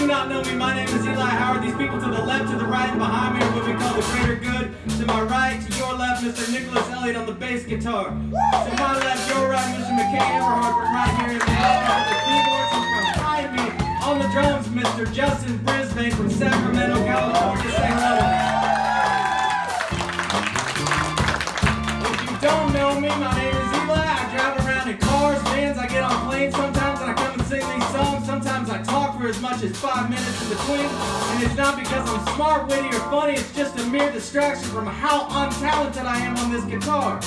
not know me, my name is Eli Howard. These people to the left, to the right, and behind me are what we call the greater good. To my right, to your left, Mr. Nicholas Elliott on the bass guitar. To my left, your right, Mr. McKay Everhart from right here in the middle of the keyboards. And behind me on the drums, Mr. Justin Brisbane from Sacramento, California. Say hello. If you don't know me, my name is Eli. I drive around in cars, vans, I get on planes sometimes, and I come and sing these songs. Sometimes I talk for as much as 5 minutes in between, and it's not because I'm smart, witty, or funny, it's just a mere distraction from how untalented I am on this guitar.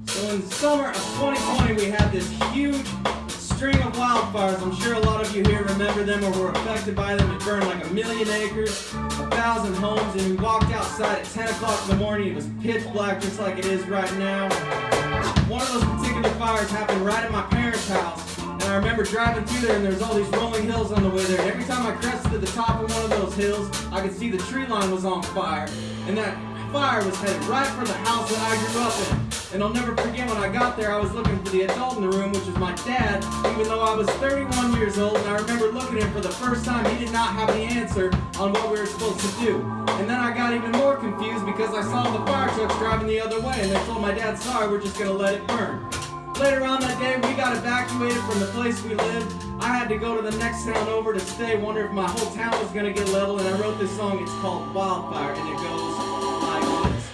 So in the summer of 2020, we had this huge string of wildfires. I'm sure a lot of you here remember them or were affected by them. It burned like 1 million acres, 1,000 homes, and we walked outside at 10 o'clock in the morning. It was pitch black just like it is right now. One of those particular fires happened right at my parents' house, and I remember driving through there and there was all these rolling hills on the way there, and every time I crested to the top of one of those hills, I could see the tree line was on fire, and that fire was headed right for the house that I grew up in. And I'll never forget when I got there, I was looking for the adult in the room, which was my dad, even though I was 31 years old, and I remember looking at him for the first time. He did not have the answer on what we were supposed to do. And then I got even more confused because I saw the fire trucks driving the other way, and they told my dad, sorry, we're just gonna let it burn. Later on that day, we got evacuated from the place we lived. I had to go to the next town over to stay, wonder if my whole town was gonna get leveled, and I wrote this song. It's called Wildfire, and it goes like this.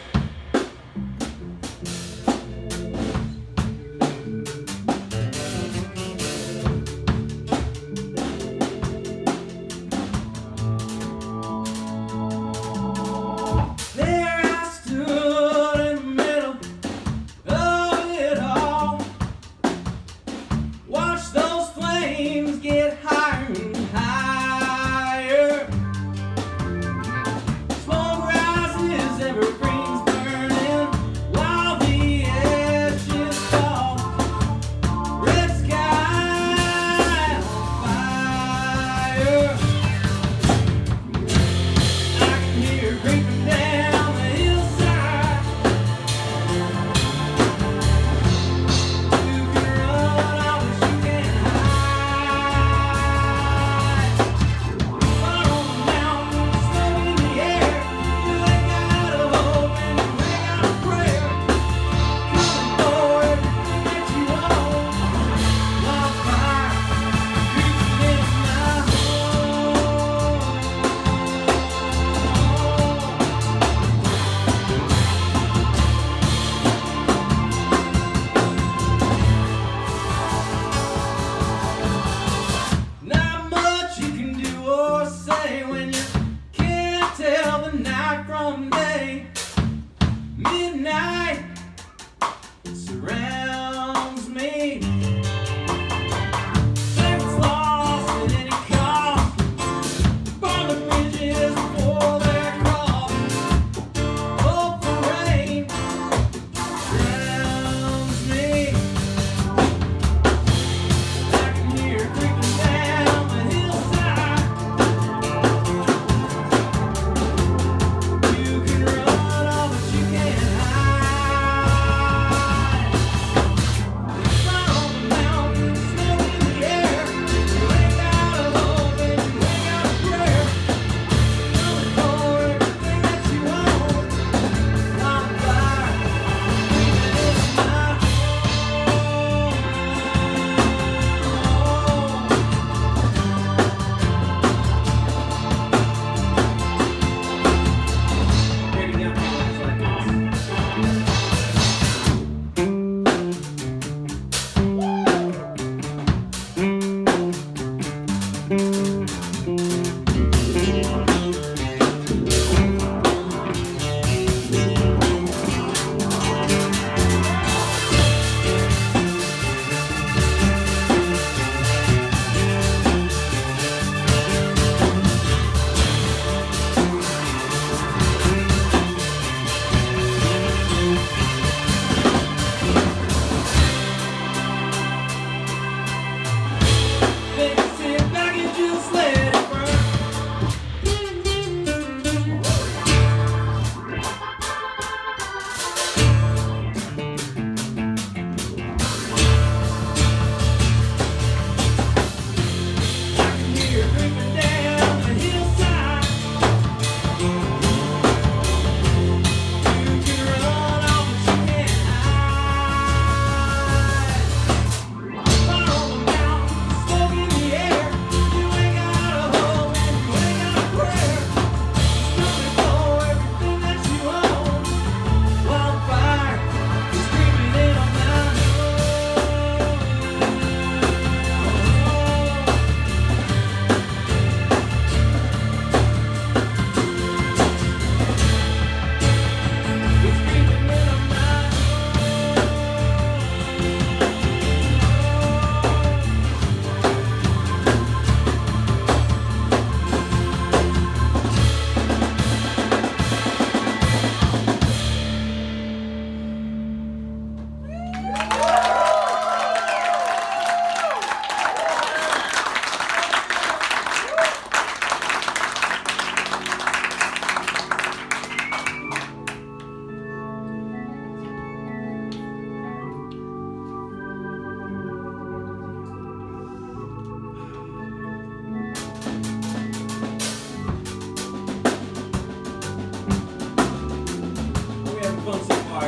Smoke rise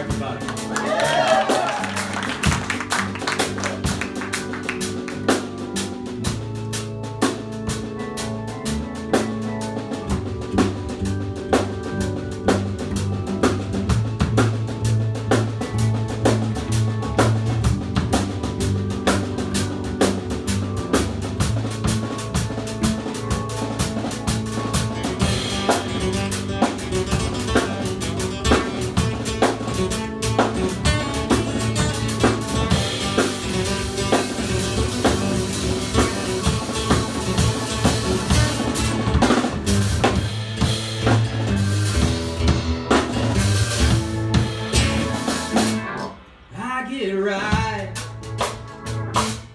everybody.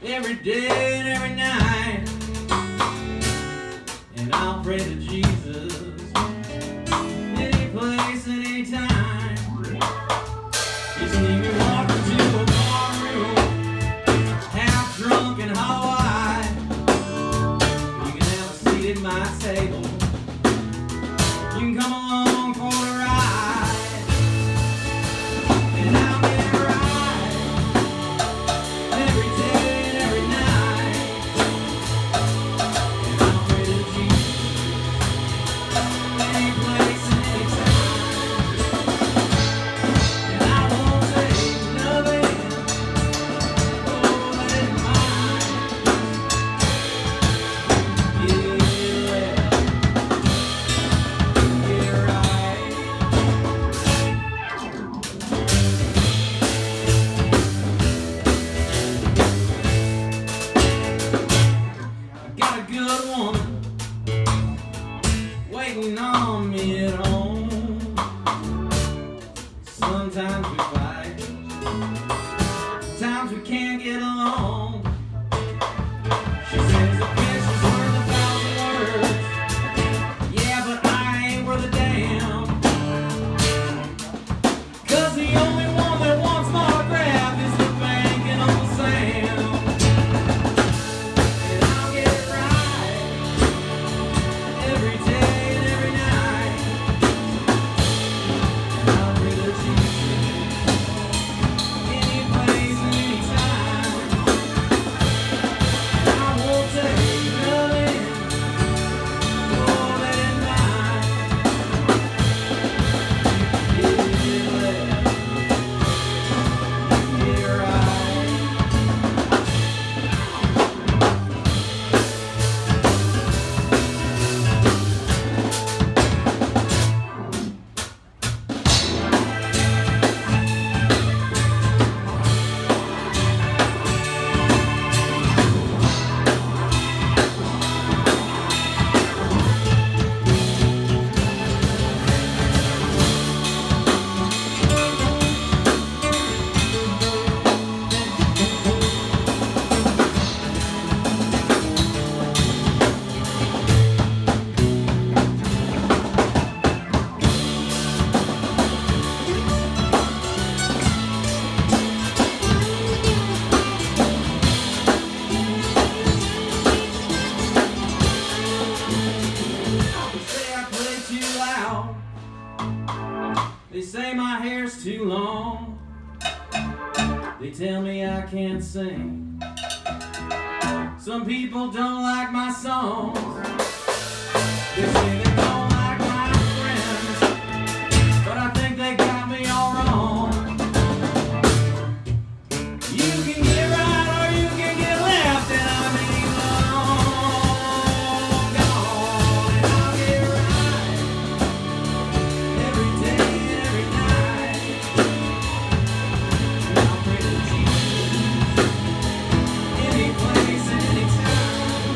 Every day and every night, and I'll pray to Jesus any place, any time. You see me walk into a bar room, half drunk and high. You can have a seat at my table. You can come along for the ride, and I'll get right every day. Waiting on me at home. Sometimes we fight, sometimes we can't get along. She says a kiss is worth 1,000 words. Yeah, but I ain't worth a damn. 'Cause the only one that wants my autograph is the bank and Uncle Sam. And I'll get it right every day. They say my hair's too long. They tell me I can't sing. Some people don't like my songs. They say they don't like my friends, but I think they got me all wrong. You can get right or you can get left, and I'm long gone. And I'll get right every day and every night. And I'll pray to Jesus any place and any time.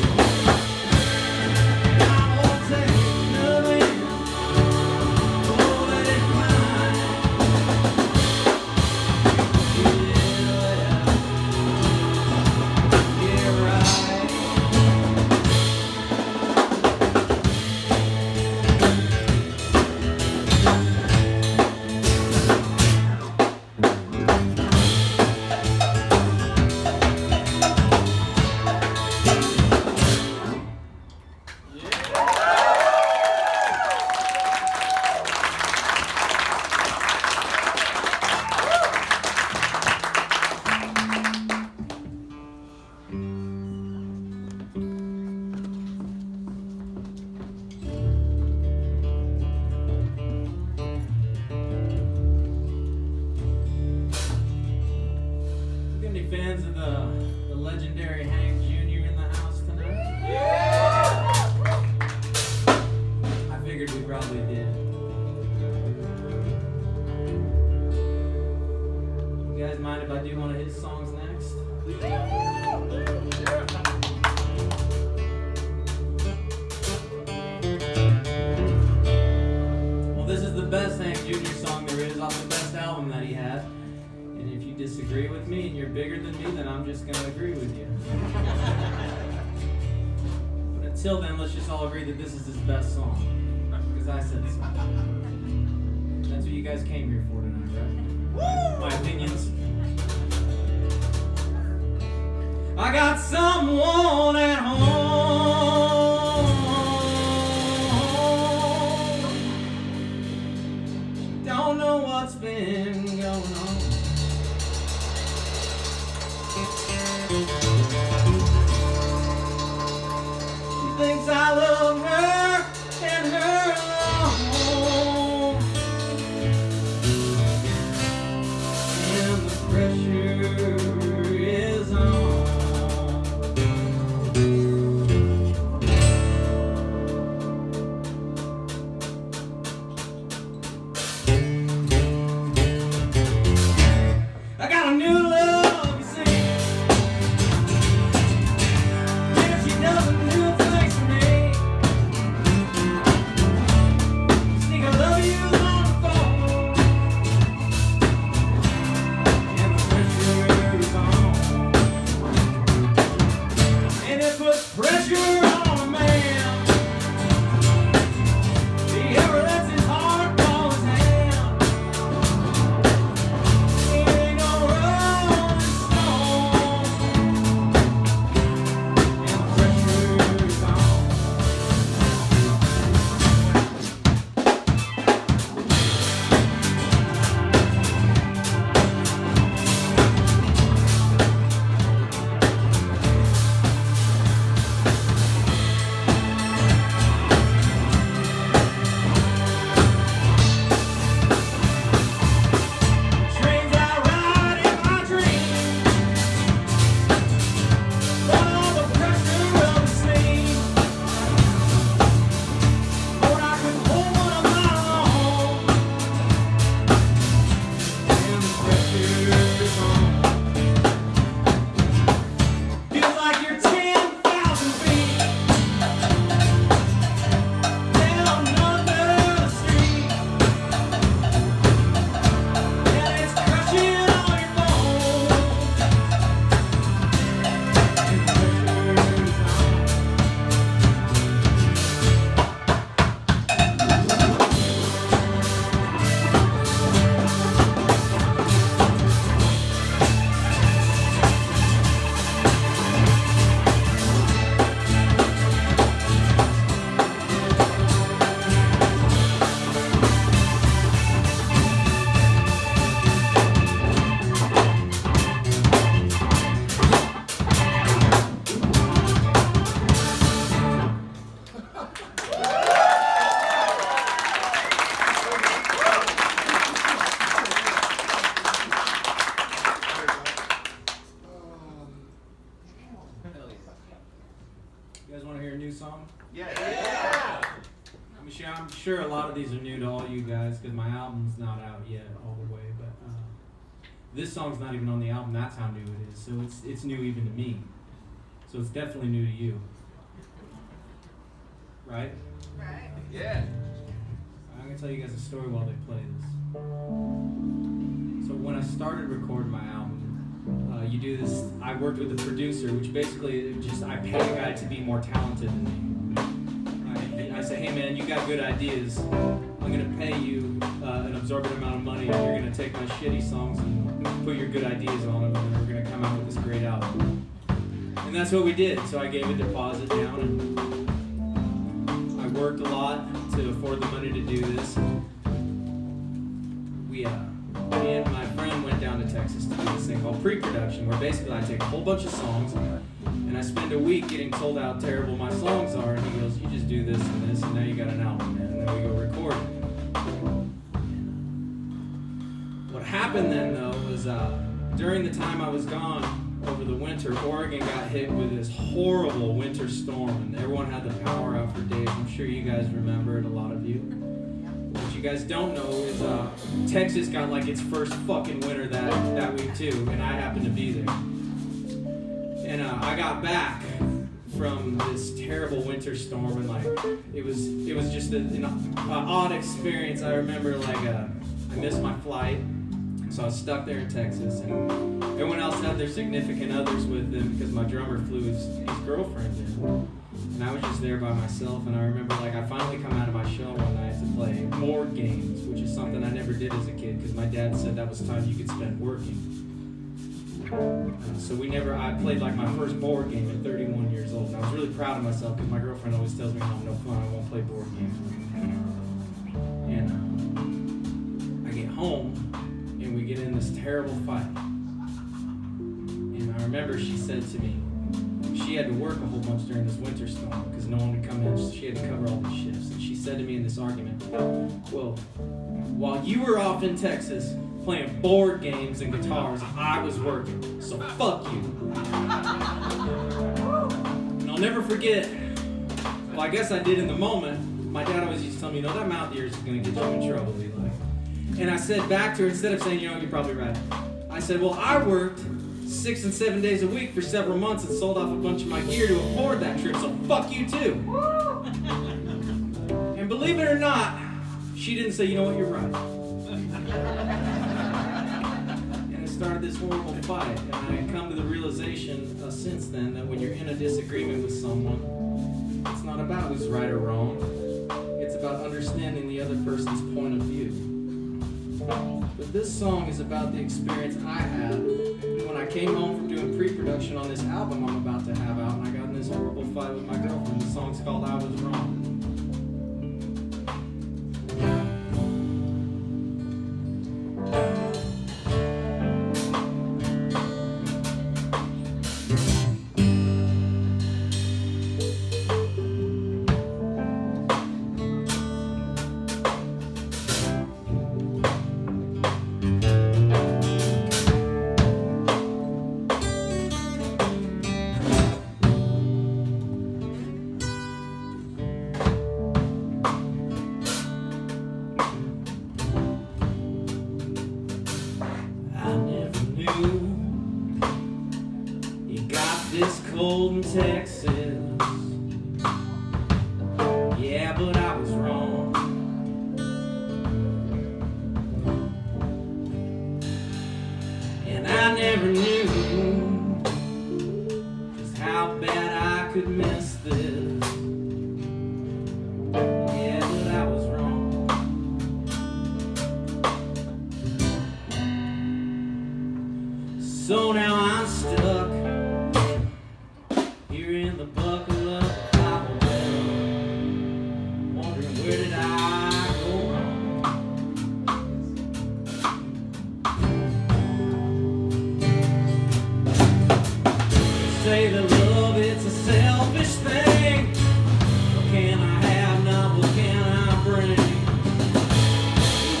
And I won't take no fans of the legendary Hank Jr. in the house tonight? Yeah! I figured we probably did. You guys mind if I do one of his songs next? Well, this is the best Hank Jr. song there is off the best album that he had. And if you disagree with me and you're bigger than me, then I'm just going to agree with you. But until then, let's just all agree that this is his best song. Because I said so. That's what you guys came here for tonight, right? My opinions. I got someone at home. Don't know what's been going on. She thinks I love her and her alone. And the pressure is on. I got a new love, you see. And she does a new things for me. Sneak, I love you on the phone. And the pressure's on. And it puts pressure on a man. He ever lets his heart fall his hand. He ain't no rolling stone. And the pressure's on. Trains I ride in my dreams, but all the pressure of the scene. Lord, I could pull one of my own, and the pressure's on. Feels like you're 10,000 feet down under the street. And it's crushing all your bones. And the pressure's on. You guys want to hear a new song? Yeah! I'm sure a lot of these are new to all you guys because my album's not out yet all the way, but this song's not even on the album. That's how new it is. So it's new even to me. So it's definitely new to you. Right? Right. Yeah! I'm going to tell you guys a story while they play this. So when I started recording my album, you do this, I worked with a producer, which basically just, I pay a guy to be more talented than me. I say, hey man, you got good ideas. I'm going to pay you an absorbent amount of money, and you're going to take my shitty songs and put your good ideas on them, and we're going to come out with this great album. And that's what we did. So I gave a deposit down, and I worked a lot to afford the money to do this. Me and my friend went down to Texas to do this thing called pre-production, where basically I take a whole bunch of songs and I spend a week getting told how terrible my songs are, and he goes, you just do this and this, and now you got an album, man. And then we go record it. What happened then, though, was during the time I was gone over the winter, Oregon got hit with this horrible winter storm, and everyone had the power out for days. I'm sure you guys remember it, a lot of you. What you guys don't know is Texas got like its first fucking winter that week too, and I happened to be there. And I got back from this terrible winter storm, and like it was just an odd experience. I remember like I missed my flight, so I was stuck there in Texas, and everyone else had their significant others with them because my drummer flew his girlfriend in, and I was just there by myself. And I remember like I finally come out of my shell one night to play board games, which is something I never did as a kid because my dad said that was time you could spend working. So I played like my first board game at 31 years old, and I was really proud of myself because my girlfriend always tells me, "I'm no fun, I won't play board games." And I get home, and we get in this terrible fight. And I remember she said to me, she had to work a whole bunch during this winter storm because no one would come in, so she had to cover all the shifts. And she said to me in this argument, "Well, while you were off in Texas playing board games and guitars, I was working, so fuck you." And I'll never forget, well, I guess I did in the moment. My dad always used to tell me, that mouth of yours is going to get you in trouble, Eli. And I said back to her, instead of saying, you're probably right, I said, well, I worked 6 and 7 days a week for several months and sold off a bunch of my gear to afford that trip, so fuck you too. And believe it or not, she didn't say, you know what, you're right. Started this horrible fight, and I had come to the realization since then that when you're in a disagreement with someone, it's not about who's right or wrong. It's about understanding the other person's point of view. But this song is about the experience I had when I came home from doing pre-production on this album I'm about to have out, and I got in this horrible fight with my girlfriend. The song's called I Was Wrong. This cold in Texas, yeah, but I was wrong. And I never knew just how bad I could miss this. Yeah, but I was wrong. So now I'm stuck in the buckle of a Bible bell, wondering where did I go wrong? Say that love, it's a selfish thing. What can I have, not what can I bring?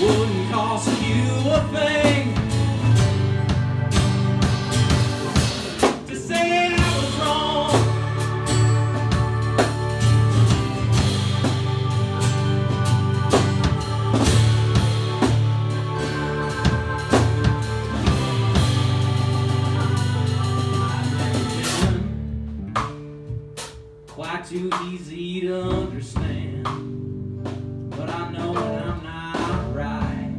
It wouldn't cost you a thing to say I was wrong. Quite too easy to understand, but I know when I'm not right.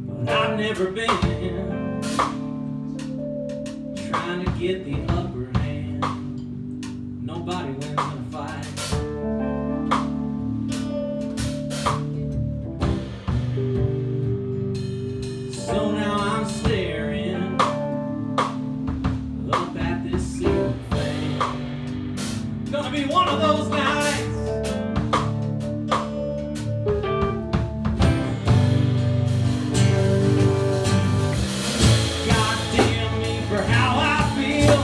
But I've never been trying to get the upper hand. Nobody wins in a fight. So now I'm staring up at this ceiling thing. Gonna be one of those nights. God damn me for how I feel.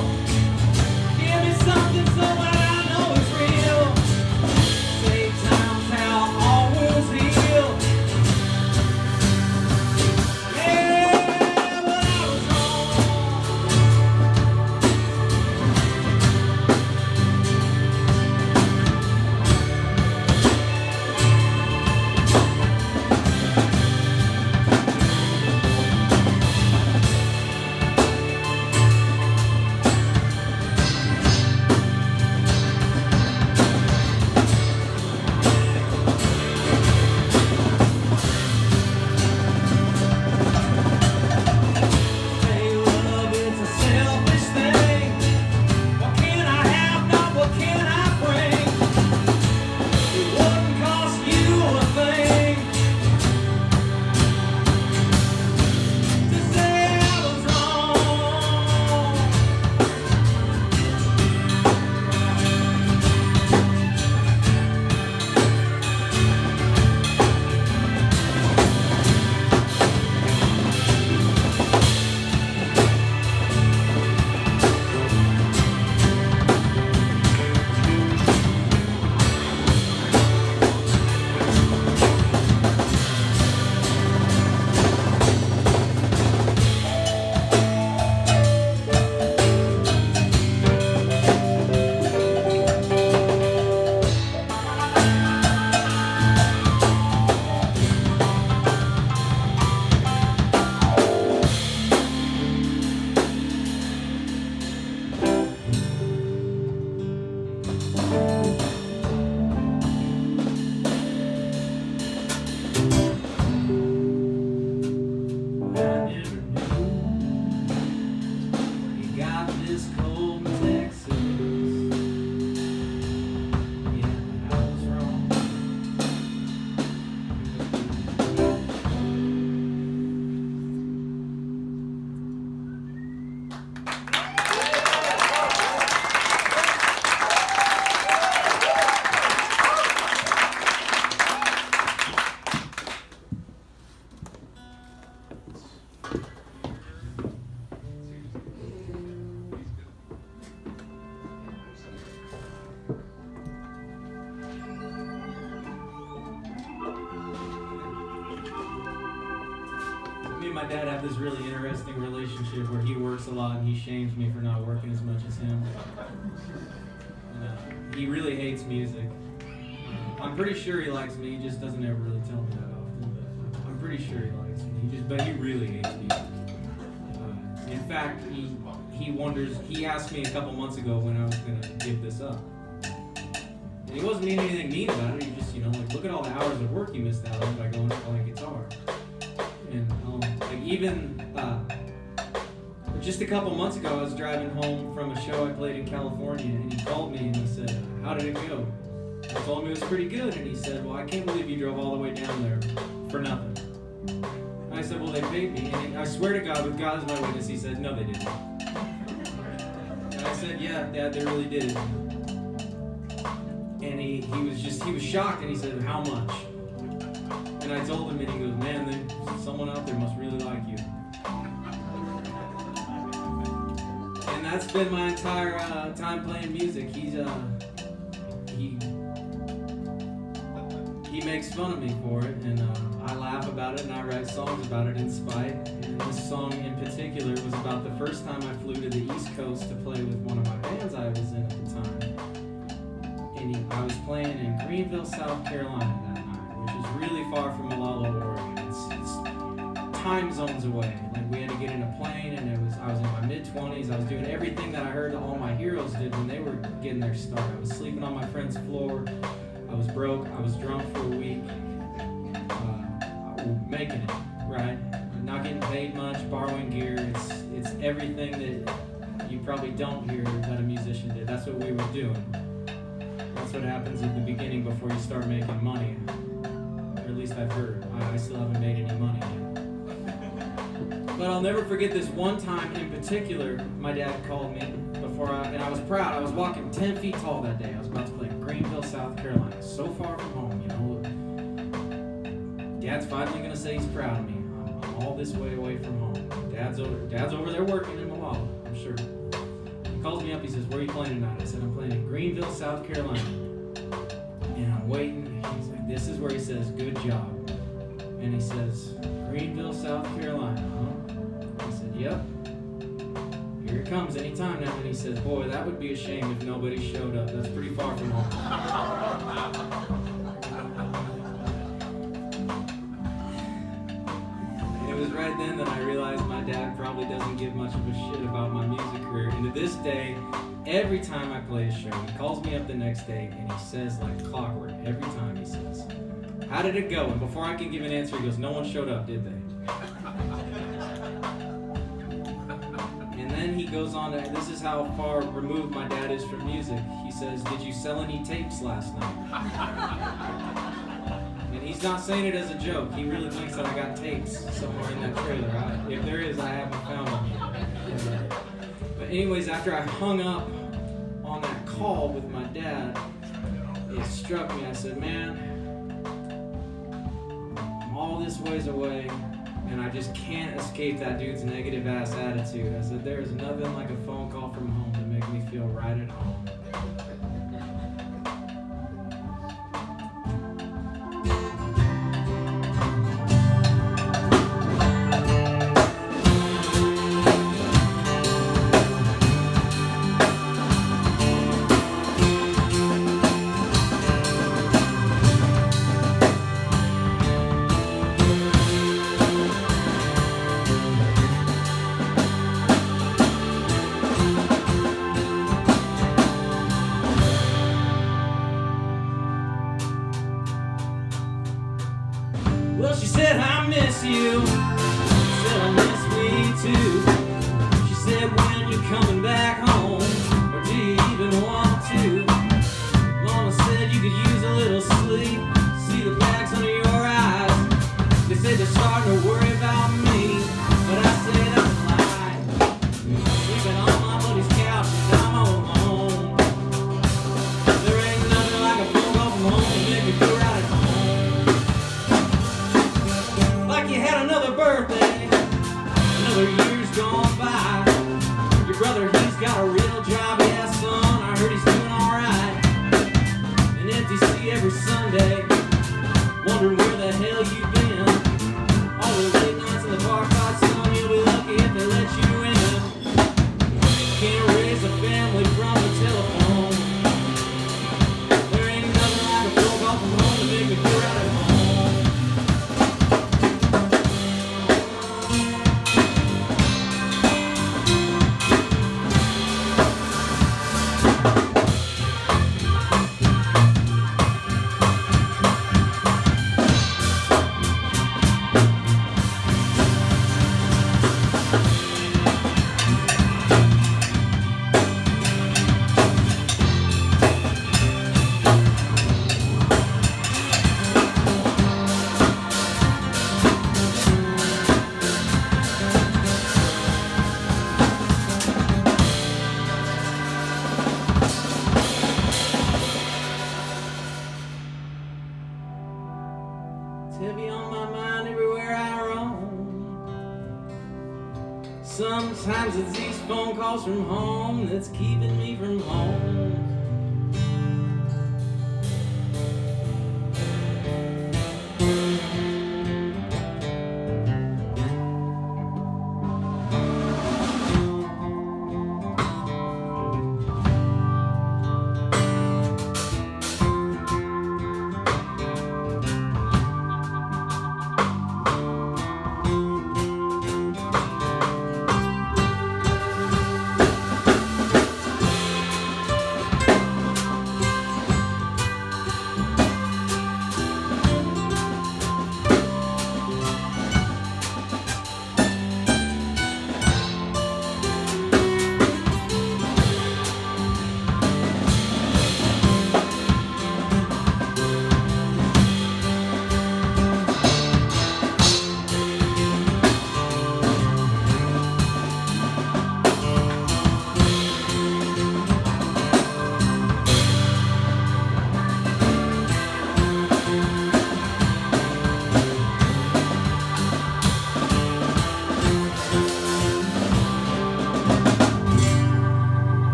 my dad have this really interesting relationship where he works a lot and he shames me for not working as much as him. He really hates music. I'm pretty sure he likes me, he just doesn't ever really tell me that often, but I'm pretty sure he likes me. But he really hates music. In fact, he wonders, he asked me a couple months ago when I was going to give this up. And he wasn't meaning anything mean about it, he just, like, look at all the hours of work you missed out on by going and playing guitar. And like even just a couple months ago, I was driving home from a show I played in California, and he called me and he said, "How did it go?" I told him it was pretty good, and he said, "Well, I can't believe you drove all the way down there for nothing." And I said, "Well, they paid me." And I swear to God, with God as my witness, he said, "No, they didn't." And I said, "Yeah, Dad, they really did." And he was shocked, and he said, "How much?" And I told him, and he goes, "Man, someone out there must really like you." And that's been my entire time playing music. He makes fun of me for it, and I laugh about it, and I write songs about it in spite. And this song in particular was about the first time I flew to the East Coast to play with one of my bands I was in at the time. And I was playing in Greenville, South Carolina that night, which is really far from Mulino, Oregon. It's time zones away. Like, we had to get in a plane, and I was in my mid-20s. I was doing everything that I heard all my heroes did when they were getting their start. I was sleeping on my friend's floor. I was broke. I was drunk for a week. Making it, right? Not getting paid much, borrowing gear. It's everything that you probably don't hear that a musician did. That's what we were doing. That's what happens at the beginning before you start making money. Or at least I've heard. I still haven't made any money yet. But I'll never forget this one time in particular. My dad called me and I was proud. I was walking 10 feet tall that day. I was about to play in Greenville, South Carolina. So far from home, Dad's finally gonna say he's proud of me. I'm all this way away from home. Dad's over there working in Mulino, I'm sure. He calls me up, he says, "Where are you playing tonight?" I said, "I'm playing in Greenville, South Carolina." And I'm waiting. He's like, this is where he says, "Good job." And he says, "Greenville, South Carolina, huh?" I said, "Yep. Here it comes anytime now." And he says, "Boy, that would be a shame if nobody showed up. That's pretty far from home." It was right then that I realized my dad probably doesn't give much of a shit about my music career. And to this day, every time I play a show, he calls me up the next day and he says, like clockwork, every time he says, "How did it go?" And before I can give an answer, he goes, "No one showed up, did they?" And then he goes on to, this is how far removed my dad is from music. He says, "Did you sell any tapes last night?" And he's not saying it as a joke. He really thinks that I got tapes somewhere in that trailer. If there is, I haven't found them yet. But anyways, after I hung up on that call with my dad, it struck me. I said, "Man, I'm all this ways away, and I just can't escape that dude's negative ass attitude." I said, "There is nothing like a phone call from home to make me feel right at home." Well, she said, "I miss you." She said, "I miss me too." She said, "When you're coming back home, or do you even want to?" Mama said, "You could use a little sleep. See the bags under your eyes. They say they're starting to worry about me, but I say that's a lie. Sleeping on my buddy's couch, and I'm all alone. There ain't nothing like a phone call from home to make me feel right at home. Like you had another birthday, another year's gone by. Your brother, he's got a real job, yeah, son. I heard he's heavy on my mind everywhere I roam. Sometimes it's these phone calls from home that's keeping me from home.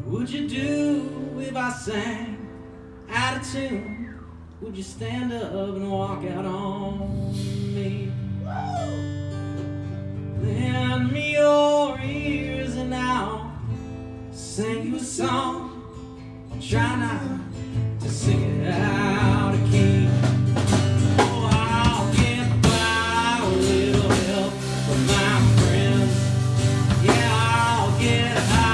Would you do if I sang out of tune? Would you stand up and walk out on me? Lend me your ears and I'll sing you a song. I'll try not to sing it out of key. Oh, I'll get by with a little help from my friends. Yeah, I'll get high.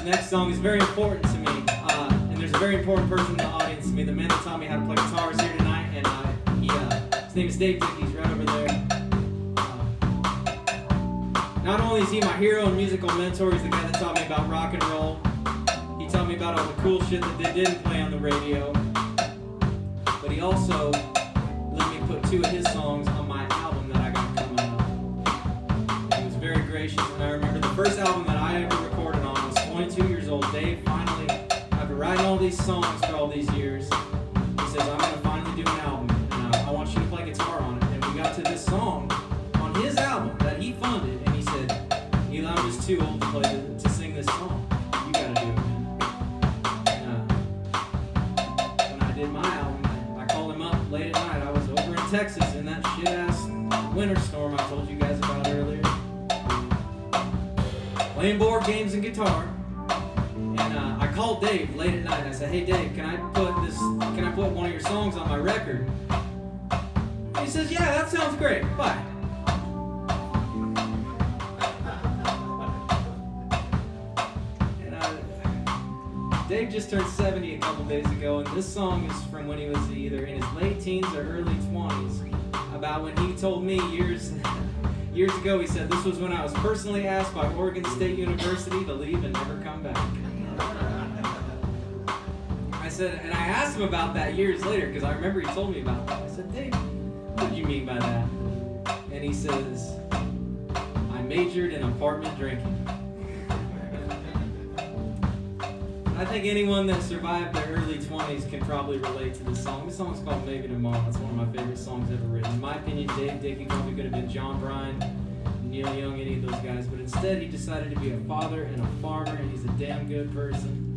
Next song is very important to me, and there's a very important person in the audience to me. The man that taught me how to play guitar is here tonight, and his name is Dave Dick. He's right over there. Not only is he my hero and musical mentor, he's the guy that taught me about rock and roll. He taught me about all the cool shit that they didn't play on the radio. But he also let me put 2 of his songs on my album that I got coming up. He was very gracious, and I remember the first album that I ever recorded on was 22 years old. Dave finally, after writing all these songs for all these years, he says, I'm going to finally do an album, and I want you to play guitar on it. And we got to this song on his album that he funded, and he said, Eli, I'm just too old to sing this song. You got to do it, man. And, when I did my album, I called him up late at night. I was over in Texas in that shit-ass winter storm I told you guys about earlier, playing board games and guitar. And I called Dave late at night. I said, hey Dave, can I put one of your songs on my record? He says, yeah, that sounds great. Bye. And Dave just turned 70 a couple days ago, and this song is from when he was either in his late teens or early 20s, about when he told me years ago, he said, this was when I was personally asked by Oregon State University to leave and never come back. I said, and I asked him about that years later, because I remember he told me about that. I said, Dave, what did you mean by that? And he says, I majored in apartment drinking. I think anyone that survived their early 20s can probably relate to this song. This song's called Maybe Tomorrow. It's one of my favorite songs ever written. In my opinion, Dave Dick probably could have been John Bryan, Neil how young any of those guys, but instead he decided to be a father and a farmer, and he's a damn good person.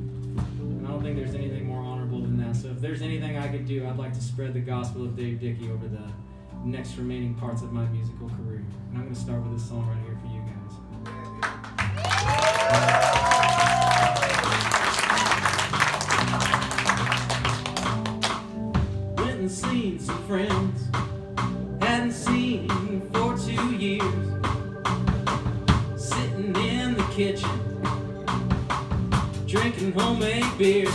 And I don't think there's anything more honorable than that. So if there's anything I could do, I'd like to spread the gospel of Dave Dickey over the next remaining parts of my musical career. And I'm going to start with this song right here for you guys. Went and seen some friends, hadn't seen for 2 years. Sitting in the kitchen, drinking homemade beer.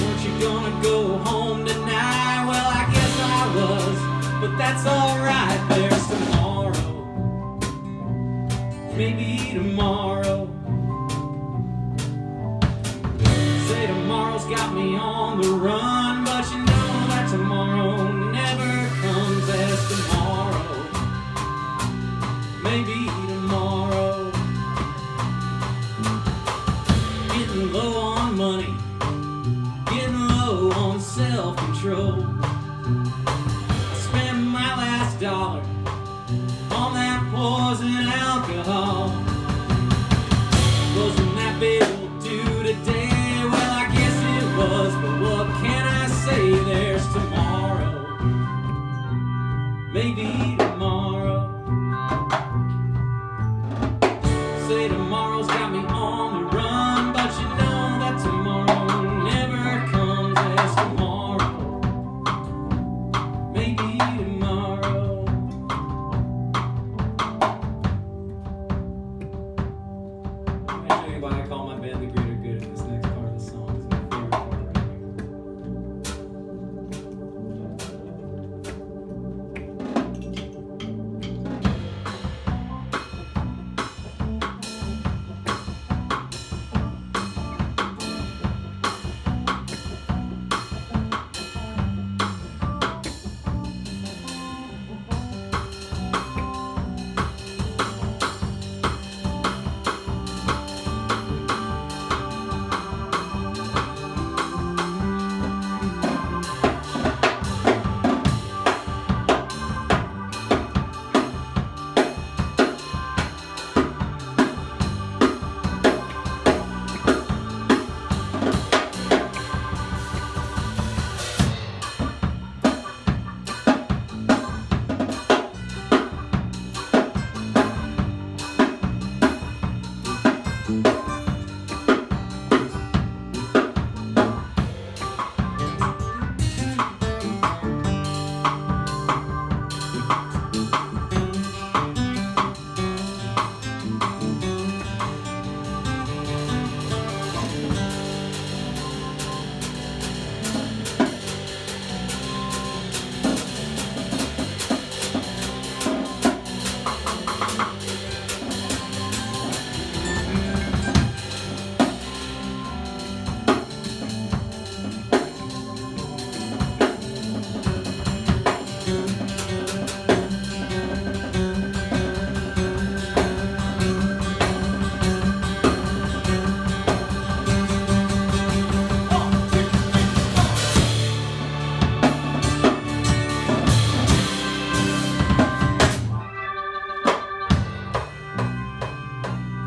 Weren't you gonna go home tonight? Well, I guess I was, but that's alright. There's tomorrow, maybe tomorrow. Say tomorrow's got me on the run, but you know that tomorrow never comes. As tomorrow, maybe tomorrow. Getting low on money, getting low on self-control. I spent my last dollar on that poison alcohol. Wasn't that big will do today? Well, I guess it was, but what can I say? There's tomorrow, maybe tomorrow. Say tomorrow's got me on the run, but you know that tomorrow never comes. As tomorrow, maybe tomorrow. I'm gonna show you why I call my band the Greater Good, and this next part of the song is my favorite part right here.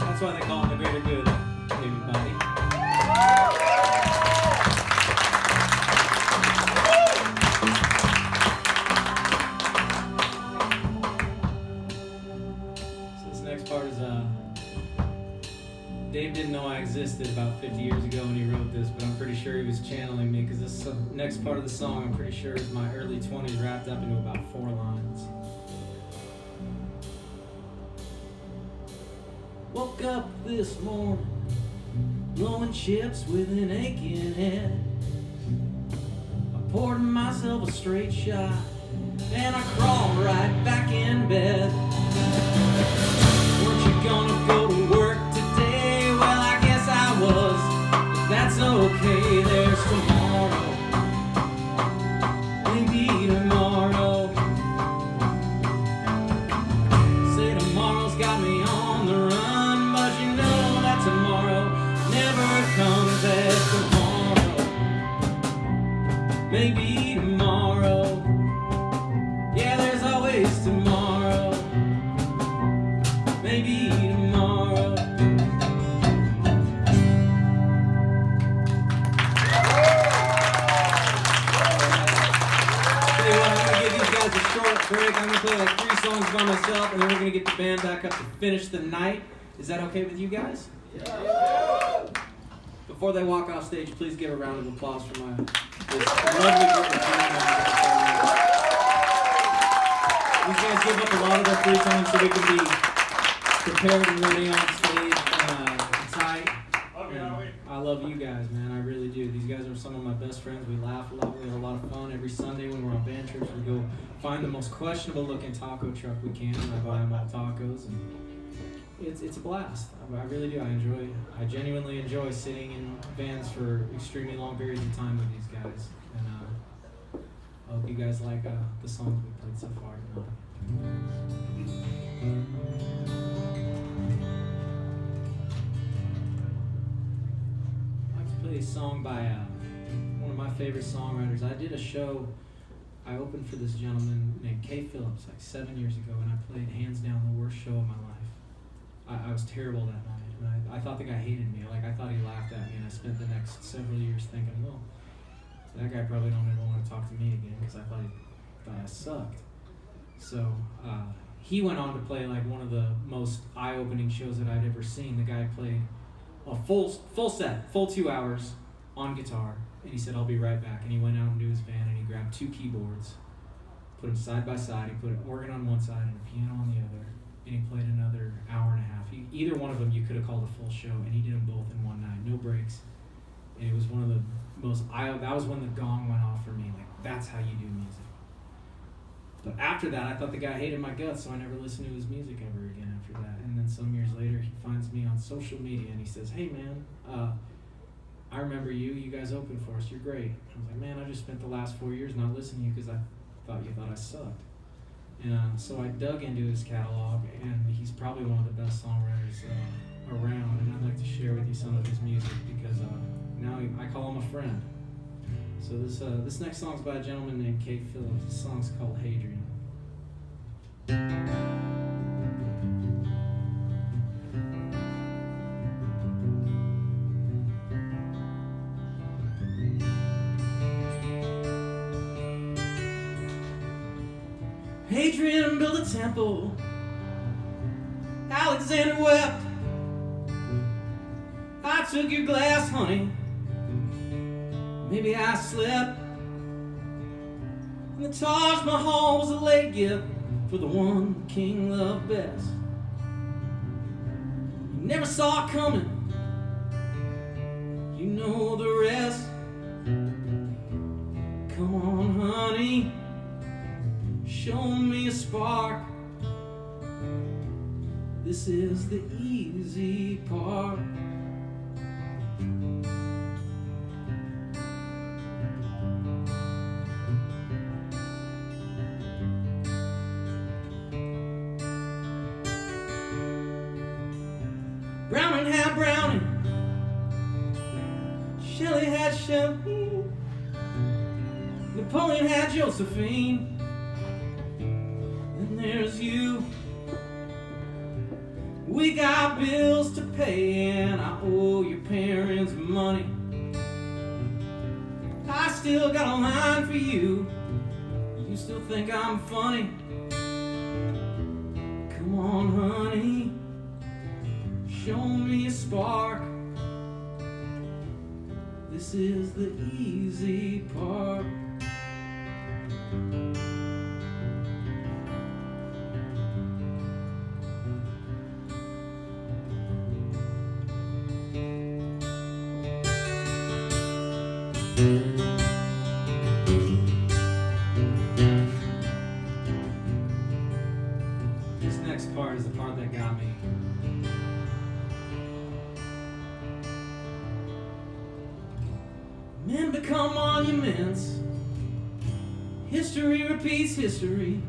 That's why they call him the Greater Good, everybody. So this next part is Dave didn't know I existed about 50 years ago when he wrote this, but I'm pretty sure he was channeling me, because this next part of the song I'm pretty sure is my early 20s wrapped up into about 4 lines. Woke up this morning, blowing chips with an aching head. I poured myself a straight shot, and I crawled right back in bed. Weren't you gonna go to work today? Well, I guess I was, but that's okay. There's tomorrow, maybe tomorrow. Say tomorrow's got me on the run, but you know that tomorrow never comes. As tomorrow, maybe tomorrow. Yeah, there's always tomorrow. maybe tomorrow. A short break. I'm gonna play like 3 songs by myself, and then we're gonna get the band back up to finish the night. Is that okay with you guys? Yeah. Before they walk off stage, please give a round of applause for this lovely group of people. These guys give up a lot of their free time so we can be prepared and ready on stage and tight. I love you guys, man. I really do. These guys are some of my best friends. We laugh a lot. We have a lot of fun. Every Sunday when we're on band trips, we go find the most questionable looking taco truck we can, and I buy them all tacos. And it's a blast. I really do. I genuinely enjoy sitting in bands for extremely long periods of time with these guys. And I hope you guys like the songs we played so far tonight. A song by one of my favorite songwriters. I did a show, I opened for this gentleman named Kay Phillips like 7 years ago, and I played hands down the worst show of my life. I was terrible that night, and I thought the guy hated me. Like, I thought he laughed at me, and I spent the next several years thinking, well, that guy probably don't ever want to talk to me again, because I thought I sucked. So he went on to play like one of the most eye-opening shows that I'd ever seen. The guy played a full set, full 2 hours on guitar, and he said, I'll be right back. And he went out into his van and he grabbed 2 keyboards, put them side by side. He put an organ on one side and a piano on the other, and he played another hour and a half. Either one of them you could have called a full show, and he did them both in one night, no breaks. And it was one of the most, that was when the gong went off for me. Like, that's how you do music. But after that, I thought the guy hated my guts, so I never listened to his music ever again after that. And then some years later, he finds me on social media, and he says, hey, man, I remember you. You guys opened for us. You're great. I was like, man, I just spent the last 4 years not listening to you because I thought you thought I sucked. And so I dug into his catalog, and he's probably one of the best songwriters around. And I'd like to share with you some of his music because now I call him a friend. So this next song's by a gentleman named Kay Phillips. The song's called Hadrian. Hadrian built a temple. Alexander wept. I took your glass, honey. Maybe I slept. And the Taj Mahal was a late gift for the one the king loved best. You never saw it coming. You know the rest. Come on, honey. Show me a spark. This is the easy part. Browning had Browning. Shelley had Shelley. Napoleon had Josephine. There's you. We got bills to pay, and I owe your parents money. I still got a line for you. You still think I'm funny? Come on, honey. Show me a spark. This is the easy part. This next part is the part that got me. Men become monuments. History repeats history.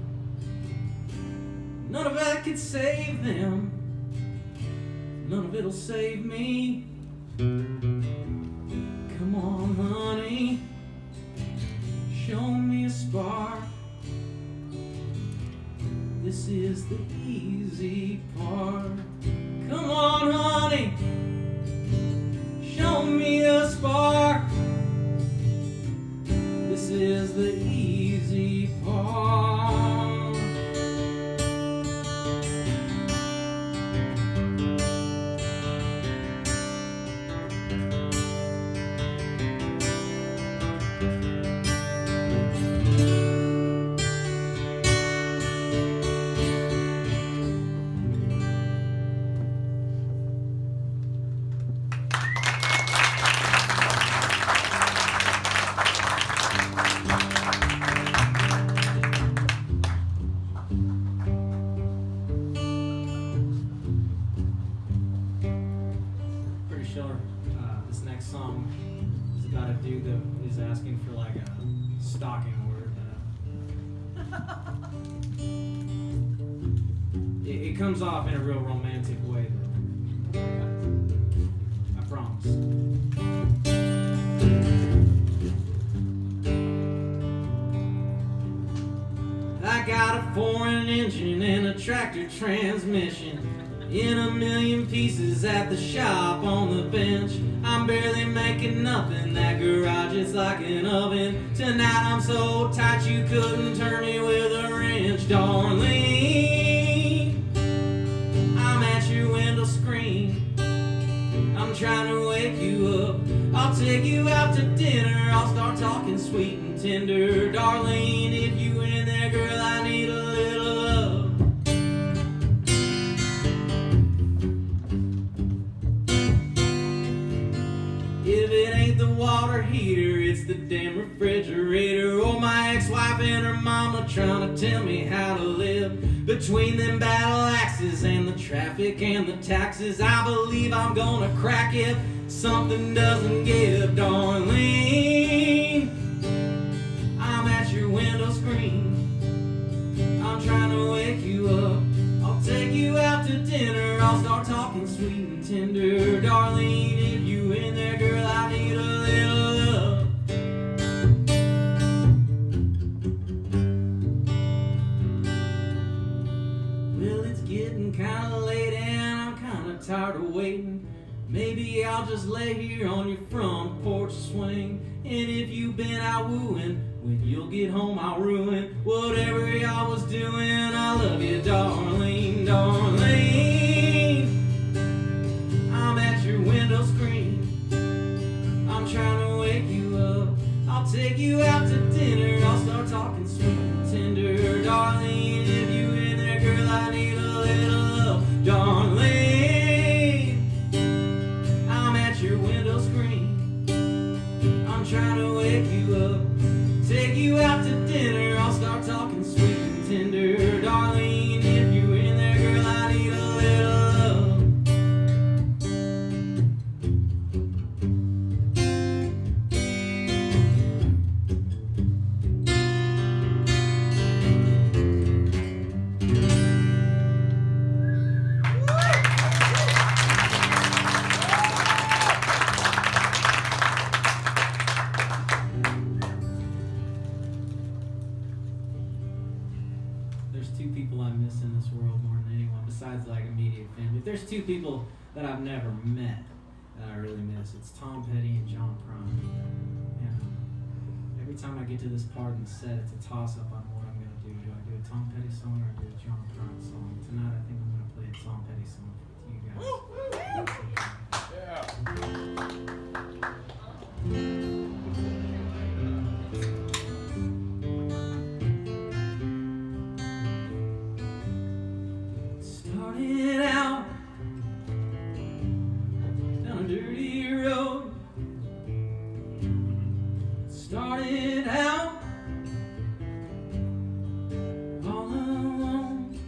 None of that could save them. None of it'll save me. Come on, honey. Show me a spark. This is the easy part. Come on, honey, show me a spark. This is the easy part. This next song is about a dude that is asking for like a stocking order. It comes off in a real romantic way, though. I promise. I got a foreign engine and a tractor transmission in a million pieces at the shop on the bench. I'm barely making nothing, that garage is like an oven. Tonight I'm so tight you couldn't turn me with a wrench. Darlene, I'm at your window screen, I'm trying to wake you up. I'll take you out to dinner, I'll start talking sweet and tender. Darlene, if you in there, girl, I need a little love. If it ain't the water heater, it's the damn refrigerator, or my ex-wife and her mama trying to tell me how to live. Between them battle axes and the traffic and the taxes, I believe I'm gonna crack if something doesn't give. Darlene, I'm at your window screen, I'm trying to wake you up. I'll take you out to dinner, I'll start talking sweet and tender. Darlene, if you in there, girl, I need a little love. Well, it's getting kinda late and I'm kinda tired of waiting. Maybe I'll just lay here on your front porch swing. And if you've been out wooing, when you'll get home I'll ruin whatever y'all was doing. I love you, Darlene, Darlene, I'm at your window screen, I'm trying to wake you up. I'll take you out to dinner, I'll start talking sweet and tender. Darlene, if you in there, girl, I need a little love. Darlene, I'm at your window screen, I'm trying to wake you up. Take you out to dinner, I'll start talking sweet and tender. Darlene, if you in there, girl, I need a little love. There's two people I miss in this world more than anyone, besides like immediate family. If there's two people that I've never met that I really miss, it's Tom Petty and John Prine. And every time I get to this part in the set, it's a toss-up on what I'm going to do. Do I do a Tom Petty song or do a John Prine song? Tonight I think I'm going to play a Tom Petty song to you guys. Started out down a dirty road. Started out all alone.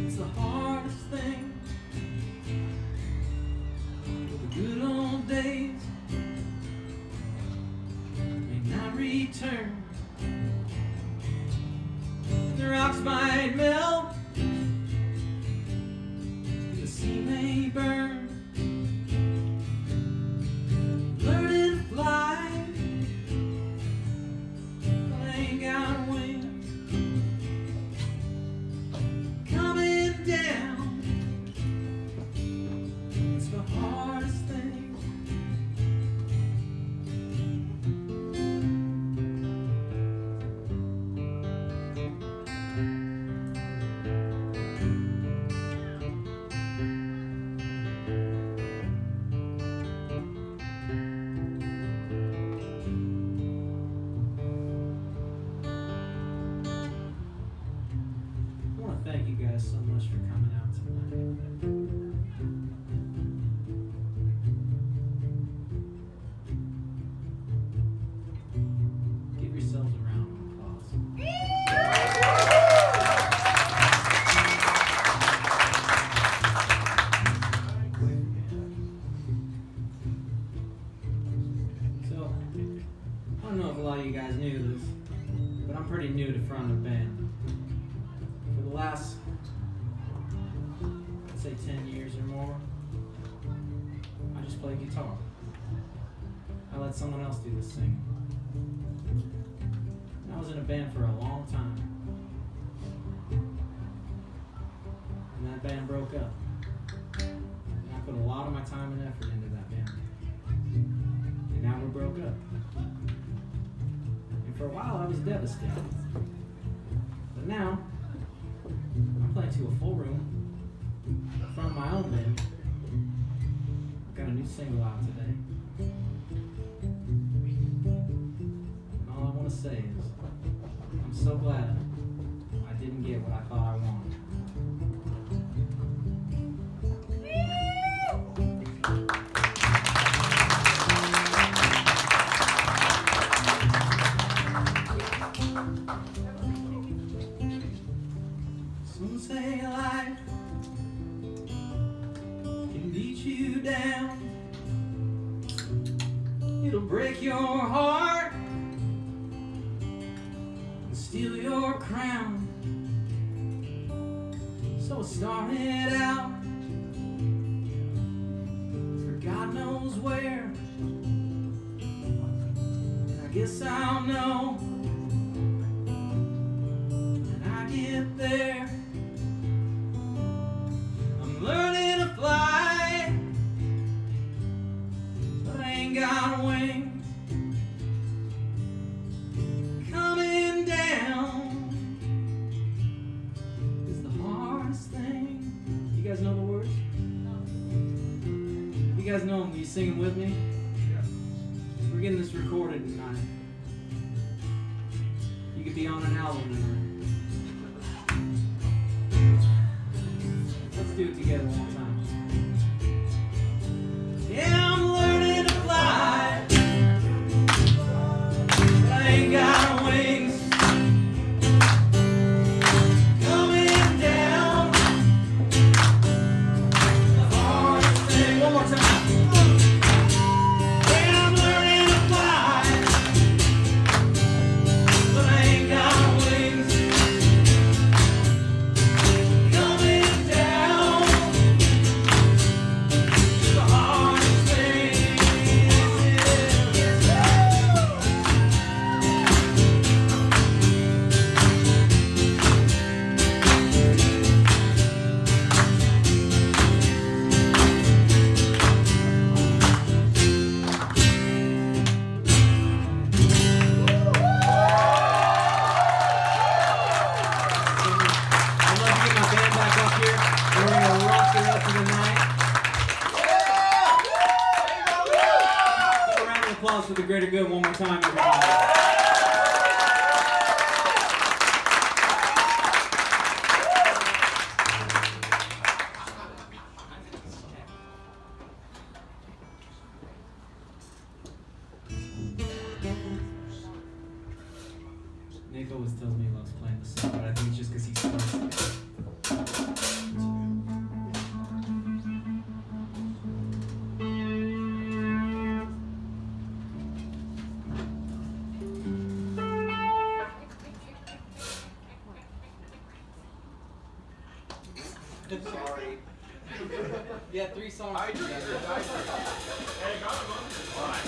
It's the hardest thing. The good old days may not return. The rocks might melt, the sea may burn. Learning to fly, but I ain't got wings. Coming down, it's the hardest thing. I want to thank you guys so much for coming out tonight. Give yourselves a round of applause. So, I don't know if a lot of you guys knew this, but I'm pretty new to front of a band. For the last, I'd say 10 years or more, I just play guitar. I let someone else do the singing. And I was in a band for a long time. And that band broke up. And I put a lot of my time and effort into that band. And now we're broke up. And for a while I was devastated. But now, I'm playing to a full room from my own band. I've got a new single out today. And all I want to say is, I'm so glad I didn't get what I thought I wanted. Some say life can beat you down. It'll break your heart and steal your crown. So it started out for God knows where. And I guess I'll know when I get there. I'm learning to fly, but I ain't got wings. Coming down is the hardest thing. You guys know the words? You guys know them? Will you sing them with me? We're getting this recorded tonight. You could be on an album tonight. Let's do it together one more time. Yeah, I'm learning to fly, but I ain't got wings. Coming down, the hardest thing. One more time. Yeah, I'm learning to fly, but I ain't got wings. Coming down, the hardest thing. I'd love to get my band back up here. We're going to rock the rest of the night. Give a round of applause for the greater good one more time, everybody. Nick always tells me he loves playing the song, but I think it's just because he starts it. Sorry. Yeah, 3 songs. Hey, got him, huh? All right.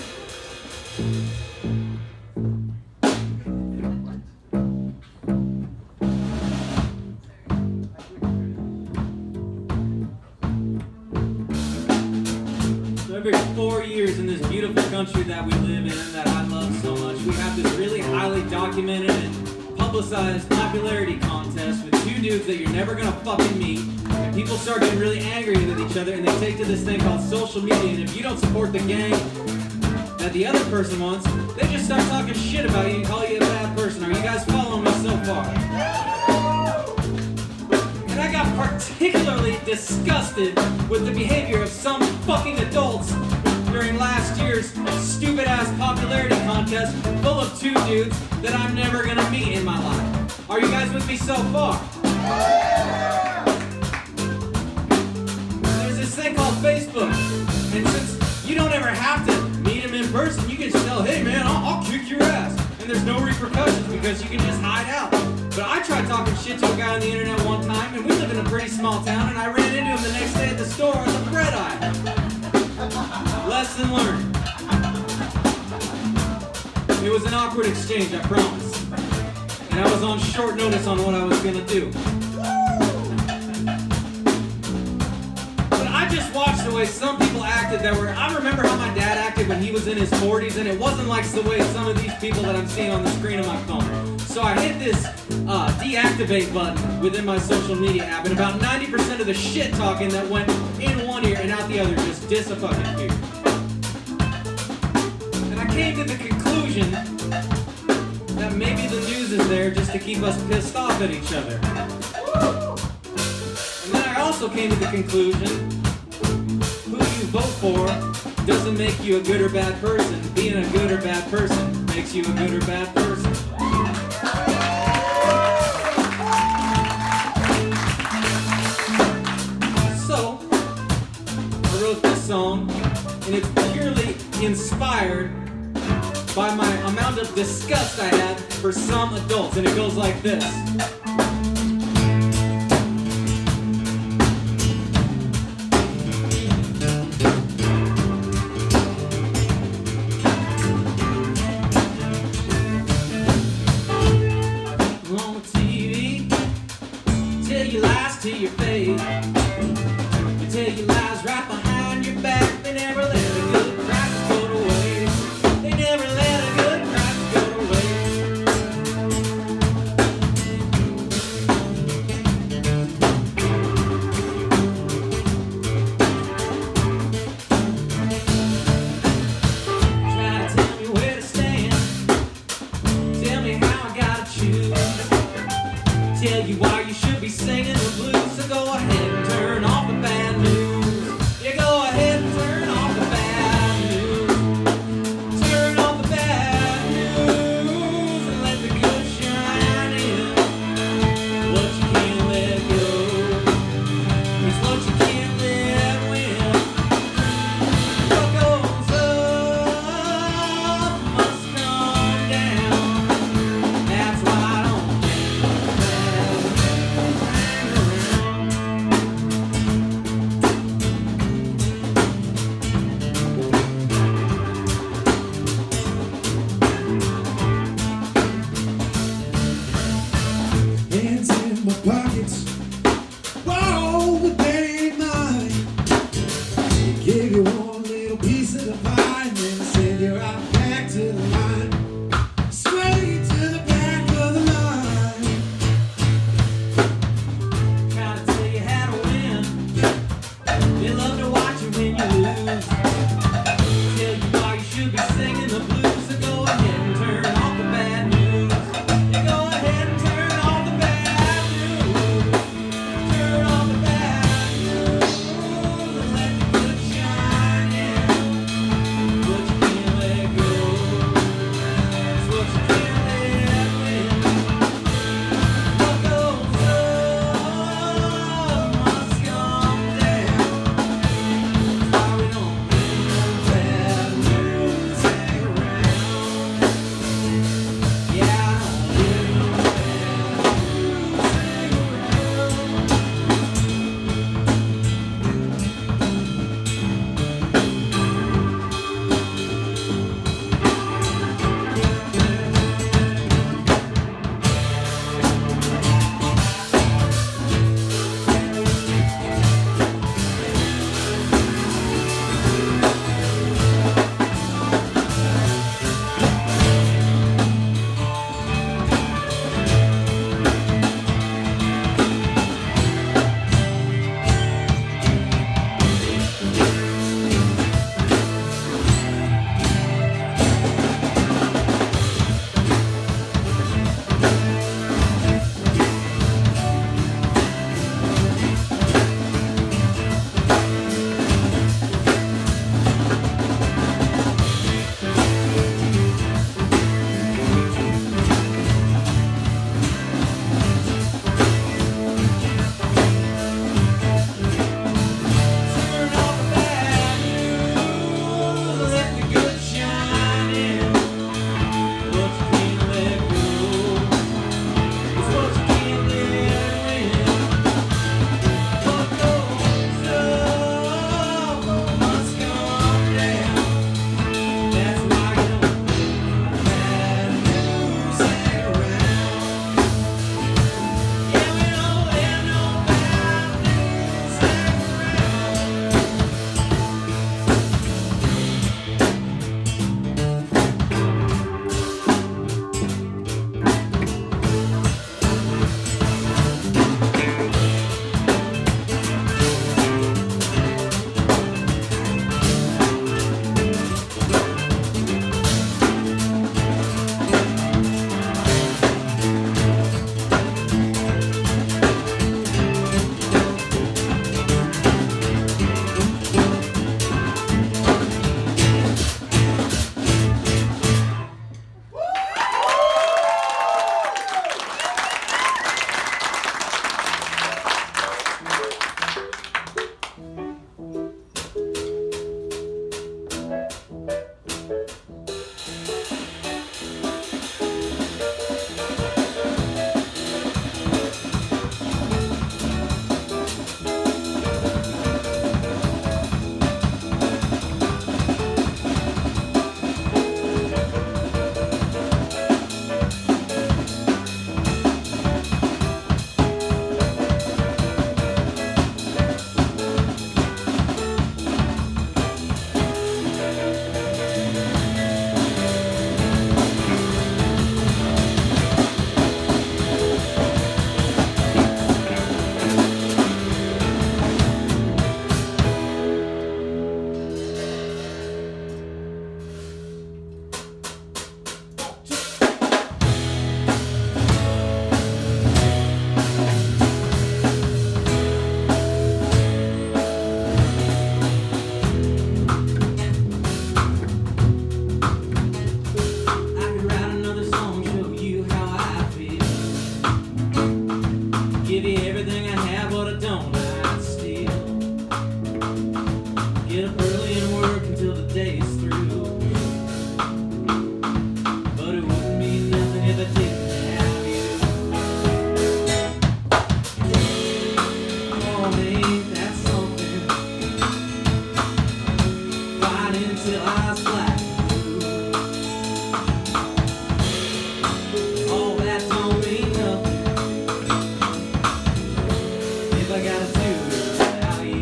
So every 4 years in this beautiful country that we live in, that I love so much, we have this really highly documented and publicized popularity contest with 2 dudes that you're never gonna fucking meet. And people start getting really angry with each other, and they take to this thing called social media. And if you don't support the gang that the other person wants, they just start talking shit about you and call you a bad person. Are you guys following me so far? And I got particularly disgusted with the behavior of some fucking adults during last year's stupid-ass popularity contest full of 2 dudes that I'm never gonna meet in my life. Are you guys with me so far? There's this thing called Facebook, and since you don't ever have to meet him in person, you can just tell, hey man, I'll kick your ass. And there's no repercussions because you can just hide out. But I tried talking shit to a guy on the internet one time, and we live in a pretty small town, and I ran into him the next day at the store on the bread aisle. Lesson learned. It was an awkward exchange, I promise. And I was on short notice on what I was gonna do. But I just watched the way some people acted that were, I remember how my dad acted when he was in his 40s, and it wasn't like the way some of these people that I'm seeing on the screen of my phone. So I hit this deactivate button within my social media app, and about 90% of the shit talking that went in one ear and out the other just disappeared. And I came to the conclusion that maybe the news is there just to keep us pissed off at each other. And then I also came to the conclusion, who you vote for doesn't make you a good or bad person. Being a good or bad person makes you a good or bad person. So, I wrote this song, and it's purely inspired by my amount of disgust I had for some adults, and it goes like this. On TV, tell you lies to your face. They tell you lies right behind your back. They never let a good crack go to waste. They never let a good crack go to waste. Try to tell me where to stand. Tell me how I gotta choose. Tell you why you should be singing the blues. So go ahead and turn Oh, ain't that something? Fighting till eyes black and blue. All that don't mean nothing if I gotta do it without you.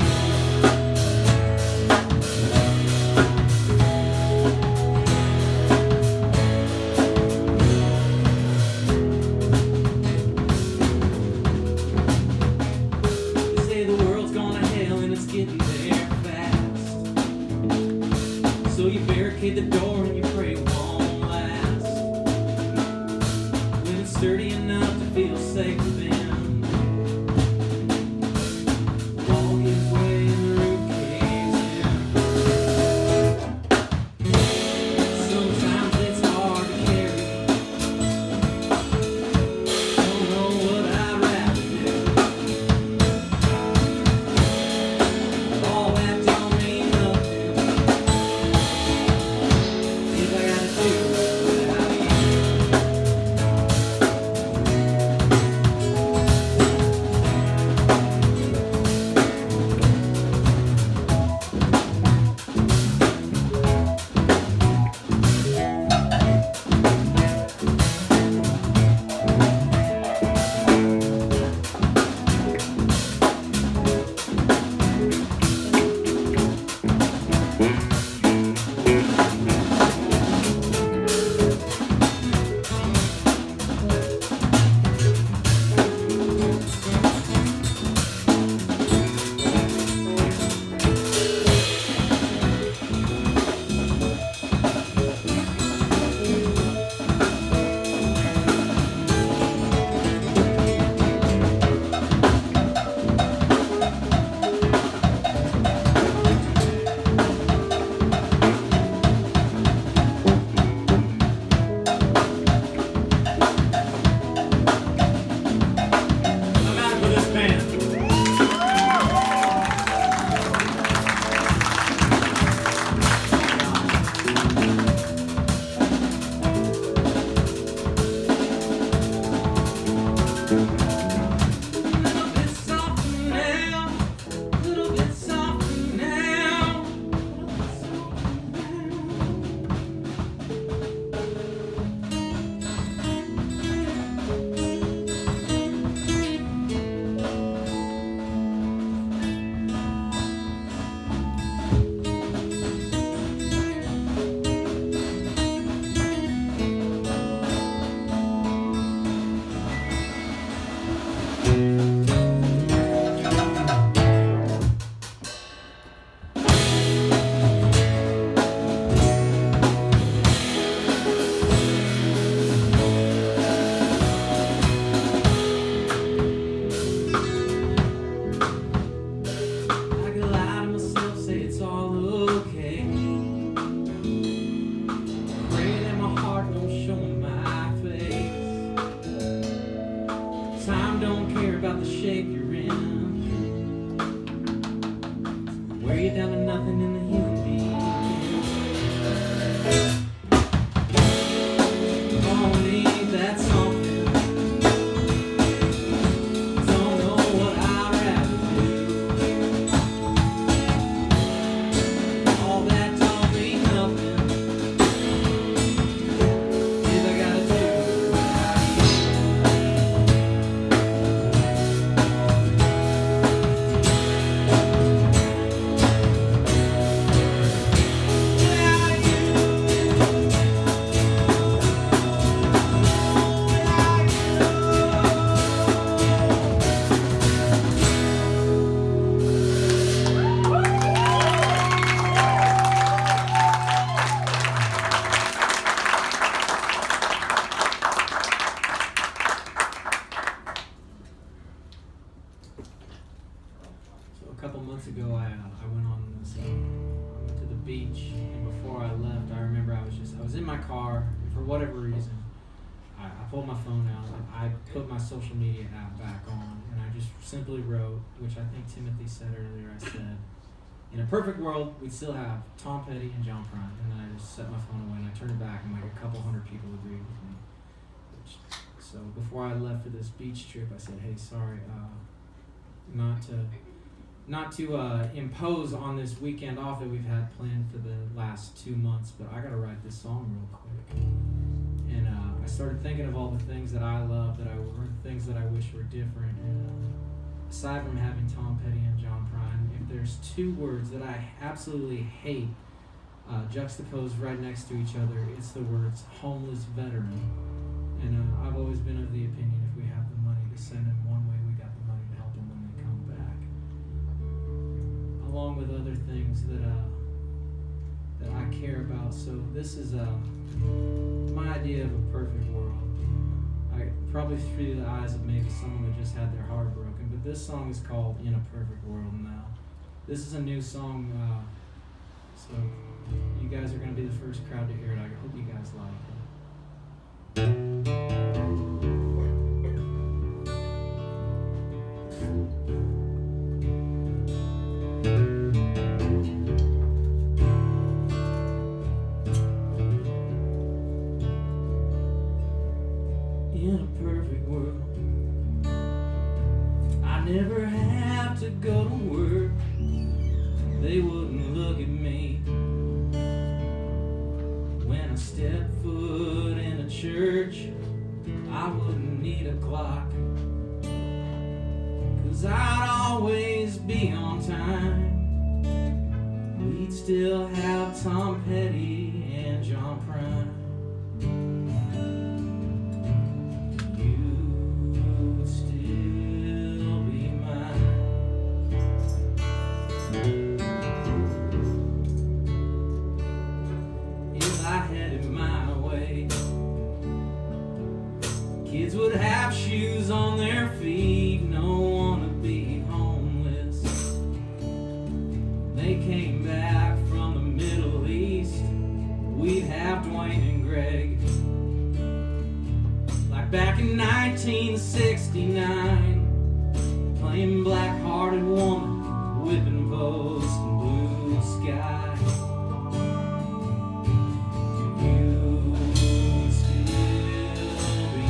They say the world's gone to hell and it's getting there fast. So you barricade the door and you pray it won't last. When it's sturdy enough to feel safe within, the wall gives way and the roof caves in. Sometimes it's hard to carry. Don't know what I'd rather do. All that don't mean nothing if I gotta do it without you. I'm out for this band. Little bit softer now, little bit softer now, little bit softer now. I could lie to myself, say it's all okay. Pray that my heart don't show my face. Time don't care about the shape you're in. Wear you down to nothing in the healing beat. Oh, ain't that something? Don't know what I'd rather do. All that don't mean nothing if I gotta do it without So a couple months ago, I went on this, to the beach, and before I left, I remember I was in my car, and for whatever reason, I pulled my phone out, and I put my social media app back on, and I just simply wrote, which I think Timothy said earlier, I said, in a perfect world, we'd still have Tom Petty and John Prine, and then I just set my phone away, and I turned it back, and like a couple hundred people agreed with me. So before I left for this beach trip, I said, hey, sorry, not to not to impose on this weekend off that we've had planned for the last 2 months, but I gotta write this song real quick. And I started thinking of all the things that I love, that I were, things that I wish were different. And aside from having Tom Petty and John Prine, if there's two words that I absolutely hate juxtaposed right next to each other, it's the words homeless veteran. And I've always been of the opinion if we have the money to send them one way, we got the money to help them when they come back. Along with other things that I care about. So this is my idea of a perfect world. Probably through the eyes of maybe someone that just had their heart broken. But this song is called In a Perfect World Now. This is a new song, so you guys are going to be the first crowd to hear it. I hope you guys like it. In a perfect world, I never have to go to work. They wouldn't look at me when I step foot in a church. I wouldn't need a clock, 'cause I'd always be on time. We'd still have Tom Petty and John Prine. You'd still be mine. If I had it my way, kids would have shoes on their feet, no one would be homeless. They came back from the Middle East, we'd have Dwayne and Greg. Like back in 1969, playing Black-Hearted Woman, whipping post and blue sky. You'd still be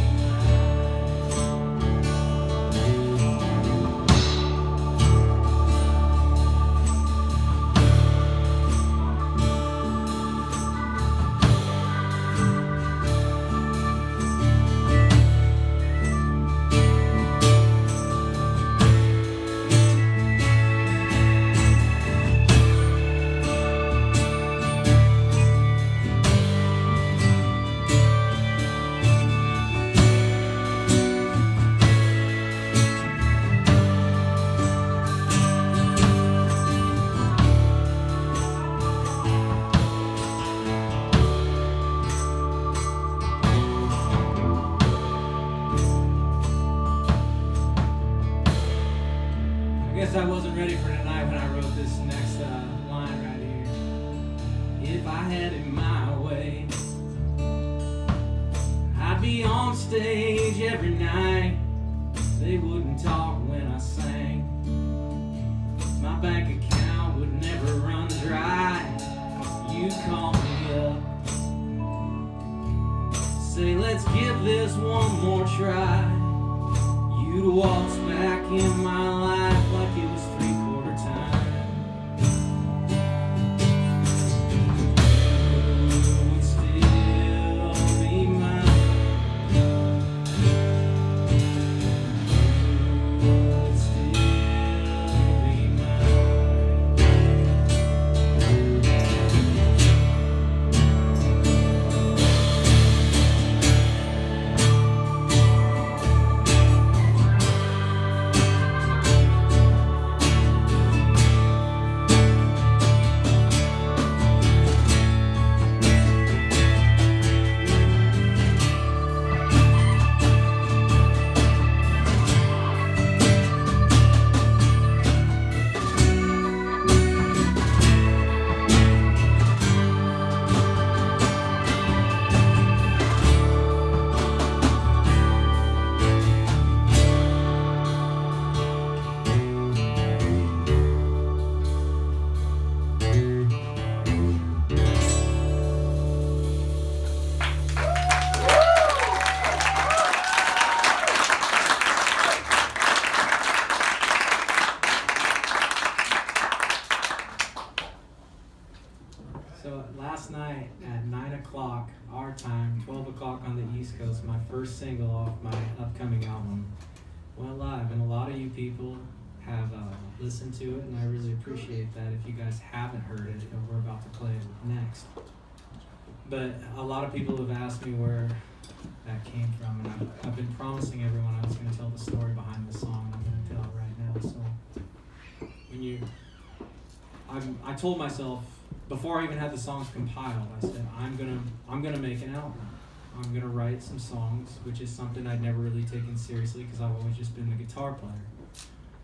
I guess I wasn't ready for tonight when I wrote this next line right here. If I had it my way, I'd be on stage every night. They wouldn't talk when I sang. My bank account would never run dry. You'd call me up, say let's give this one more try. You'd waltz back in my life like it was 3/4 time. You'd still be mine. You'd still be mine. So last night at 9 o'clock our time, 12 o'clock on the East Coast, my first single off my upcoming album went live, and a lot of you people have listened to it, and I really appreciate that. If you guys haven't heard it, we're about to play it next. But a lot of people have asked me where that came from, and I've been promising everyone I was going to tell the story behind the song, and I'm going to tell it right now. So I told myself before I even had the songs compiled, I said I'm gonna make an album. I'm gonna write some songs, which is something I'd never really taken seriously because I've always just been the guitar player.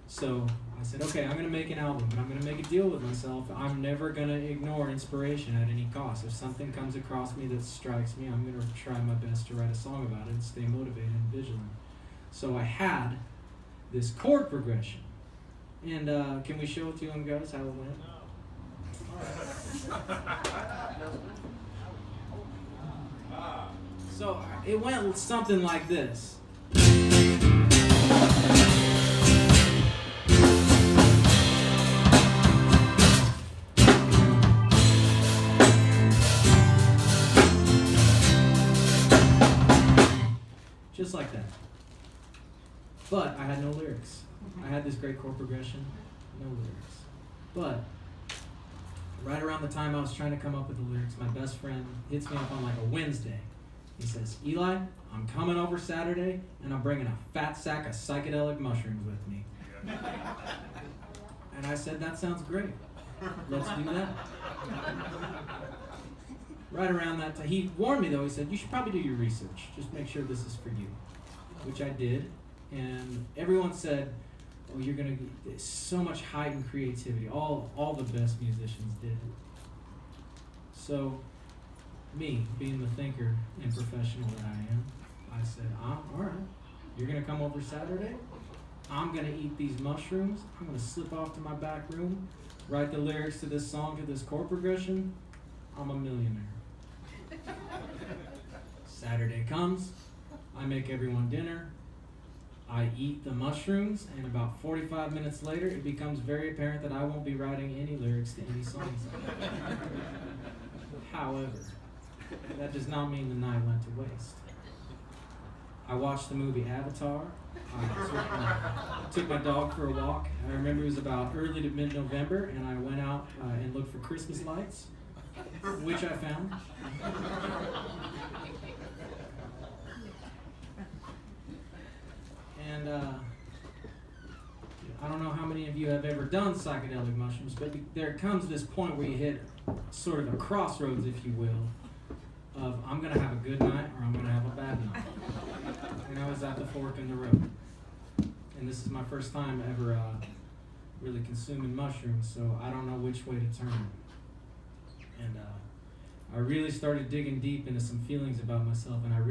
So I said, okay, I'm gonna make an album, but I'm gonna make a deal with myself. I'm never gonna ignore inspiration at any cost. If something comes across me that strikes me, I'm gonna try my best to write a song about it and stay motivated and vigilant. So I had this chord progression, and can we show it to them, guys, how it went? So it went something like this. Just like that. But I had no lyrics. I had this great chord progression, no lyrics. But right around the time I was trying to come up with the lyrics, my best friend hits me up on like a Wednesday. He says, Eli, I'm coming over Saturday, and I'm bringing a fat sack of psychedelic mushrooms with me. And I said, that sounds great. Let's do that. Right around that time, he warned me though, he said, you should probably do your research. Just make sure this is for you. Which I did, and everyone said, oh, you're gonna get so much heightened creativity. All the best musicians did. So, me, being the thinker and professional that I am, I said, all right, you're gonna come over Saturday, I'm gonna eat these mushrooms, I'm gonna slip off to my back room, write the lyrics to this song, to this chord progression, I'm a millionaire. Saturday comes, I make everyone dinner, I eat the mushrooms, and about 45 minutes later, it becomes very apparent that I won't be writing any lyrics to any songs. However, that does not mean the night went to waste. I watched the movie Avatar. I took my dog for a walk. I remember it was about early to mid-November, and I went out and looked for Christmas lights, which I found. And I don't know how many of you have ever done psychedelic mushrooms, but there comes this point where you hit sort of a crossroads, if you will, of I'm going to have a good night or I'm going to have a bad night. And I was at the fork in the road. And this is my first time ever really consuming mushrooms, so I don't know which way to turn. And I really started digging deep into some feelings about myself, and it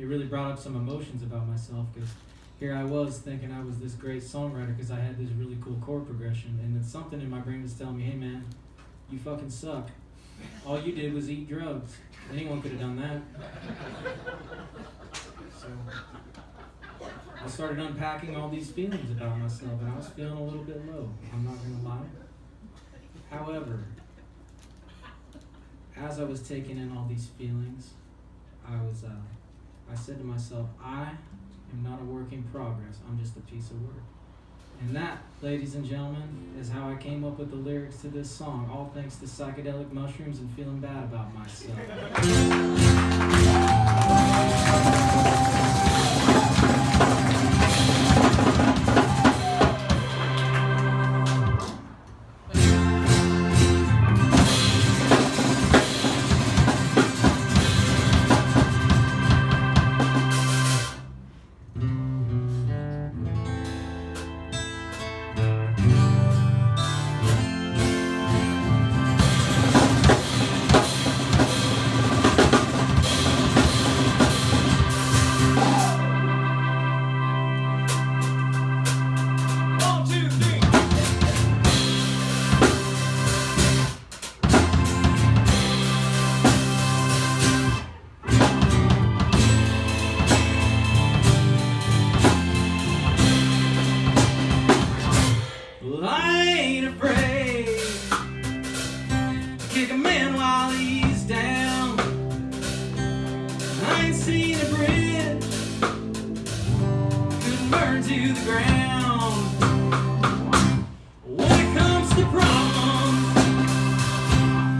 really brought up some emotions about myself, because here I was thinking I was this great songwriter because I had this really cool chord progression, and then something in my brain was telling me, hey man, you fucking suck. All you did was eat drugs. Anyone could have done that. So I started unpacking all these feelings about myself, and I was feeling a little bit low, I'm not going to lie. However, as I was taking in all these feelings, I said to myself, I am not a work in progress, I'm just a piece of work. And that, ladies and gentlemen, is how I came up with the lyrics to this song, all thanks to psychedelic mushrooms and feeling bad about myself. Well, I ain't afraid to kick a man ground. When it comes to problems,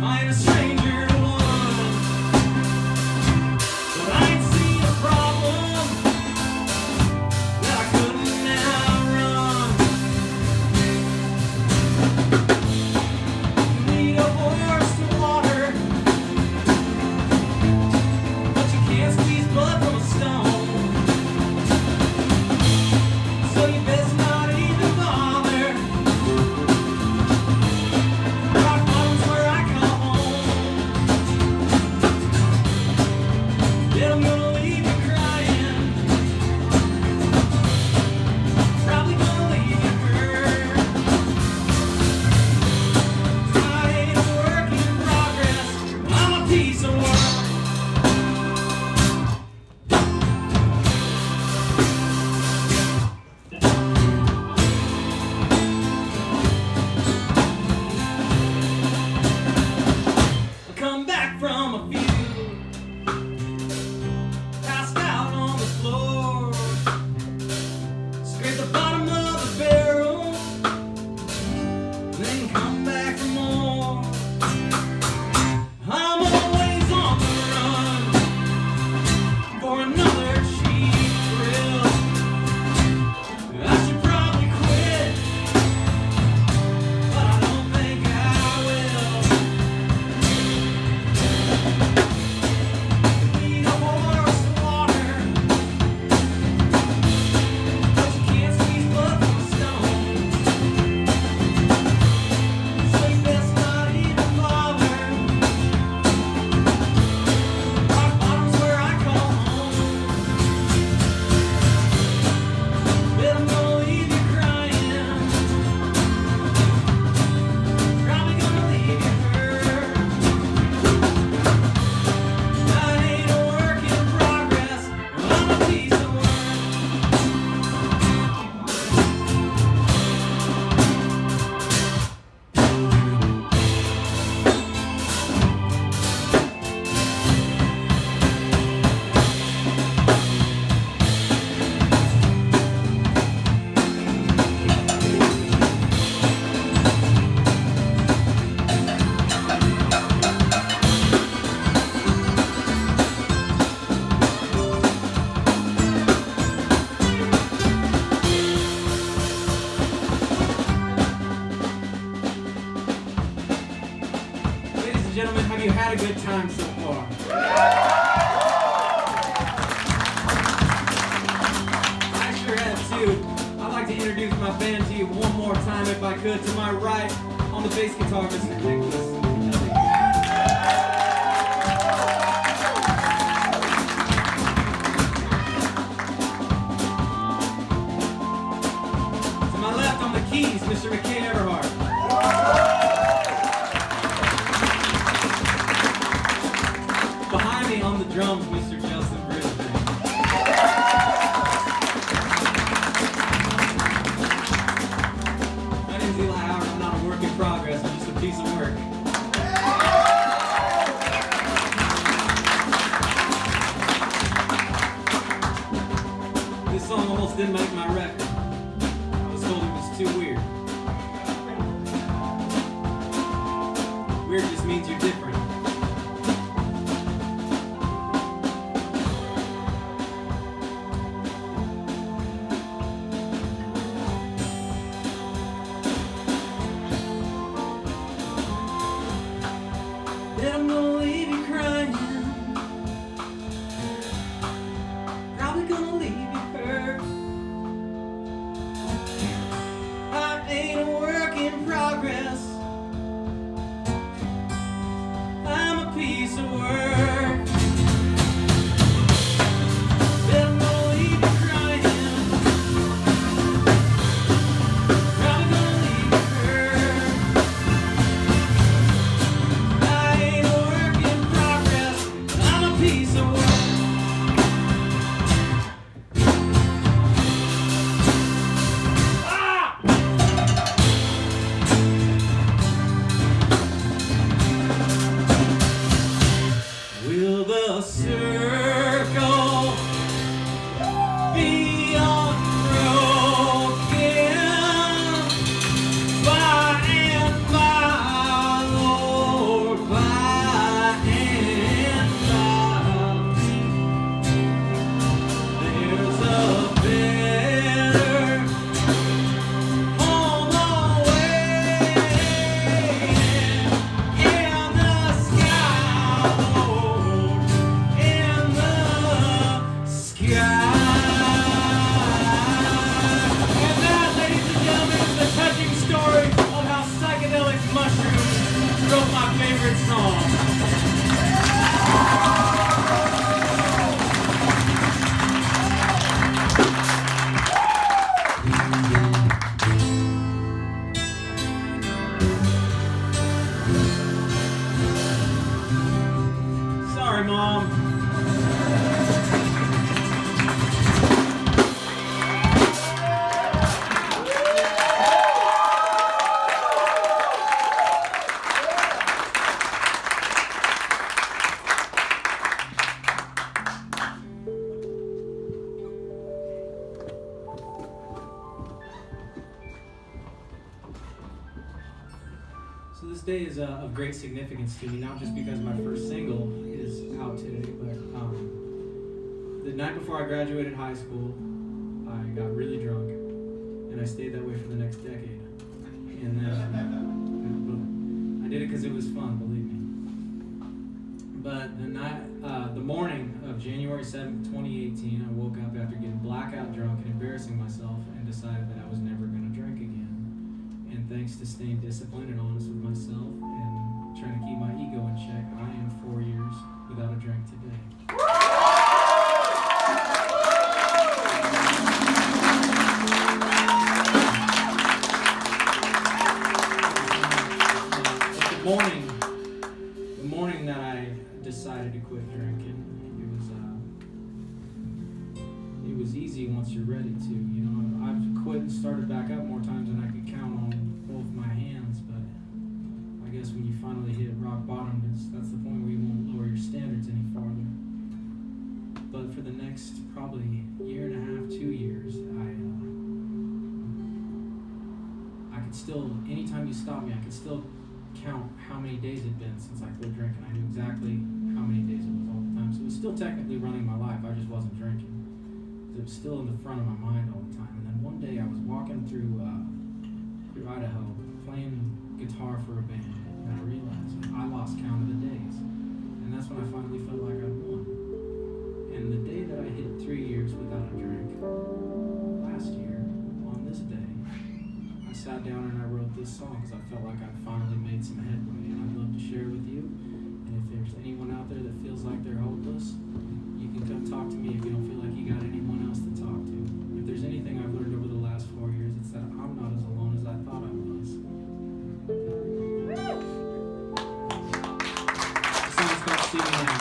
I ain't a stranger to one. But I ain't seen a problem that I couldn't outrun. You need a horse to water, but you can't squeeze blood from a stone. So you best not even bother. Rock bottom's where I come home. Then I'm gonna leave you crying. Probably gonna leave you hurt. I ain't a work in progress. I'm a piece of work. I come back from a feud, passed out on the floor, scrape the bottom of the barrel, then come back for more. I'm always on the run for another cheap thrill. I should probably quit, but I don't think I will. Need a horse to water, but you can't squeeze blood from a stone. So you best not even bother. Rock bottom's where I call home. Bet I'm gonna leave you crying. Probably gonna leave you hurt. I ain't a work in progress. I'm a piece of work. Ladies and gentlemen, have you had a good time so far? I sure have too. I'd like to introduce my band to you one more time if I could. To my right, on the bass guitar, Mr. Nicholas. To my left, on the keys, Mr. McKay Everhart. Behind me on the drums, Mr. Justin Brisbane. My name's Eli Howard. I'm not a work in progress. I'm just a piece of work. This song almost didn't make my record. I was told it was too weird. Weird just means you're different. Then I'm gonna leave you crying. Probably gonna leave you hurt. I ain't a work in progress. wrote my favorite song. Sorry, Mom. So this day is of great significance to me, not just because my first single is out today, but the night before I graduated high school, I got really drunk, and I stayed that way for the next decade. And I did it because it was fun, believe me. But the morning of January 7th, 2018, I woke up after getting blackout drunk and embarrassing myself and decided that I was never going to drink again. And thanks to staying disciplined and honest with myself and trying to keep my ego in check, I am 4 years without a drink today. The morning that I decided to quit drinking, it was easy once you're ready to. You know, I've quit and started back up more times than I could count on both my hands, but I guess when you finally hit rock bottom, that's the point where you won't lower your standards any farther. But for the next probably year and a half, 2 years, I could still, anytime you stop me, I could still count how many days it had been since I quit drinking. I knew exactly how many days it was all the time. So it was still technically running my life. I just wasn't drinking. It was still in the front of my mind all the time. And then one day I was walking through Idaho, playing guitar for a band, and I realized I lost count of the days. And that's when I finally felt like I won. And the day that I hit 3 years without a drink, last year, on this day, I sat down and I wrote this song because I felt like I finally made some headway, and I'd love to share it with you. And if there's anyone out there that feels like they're hopeless, you can come talk to me if you don't feel like you got anyone else to talk to. If there's anything I've learned over the last 4 years, it's that I'm not as alone as I thought I was. The song's called See Me Now.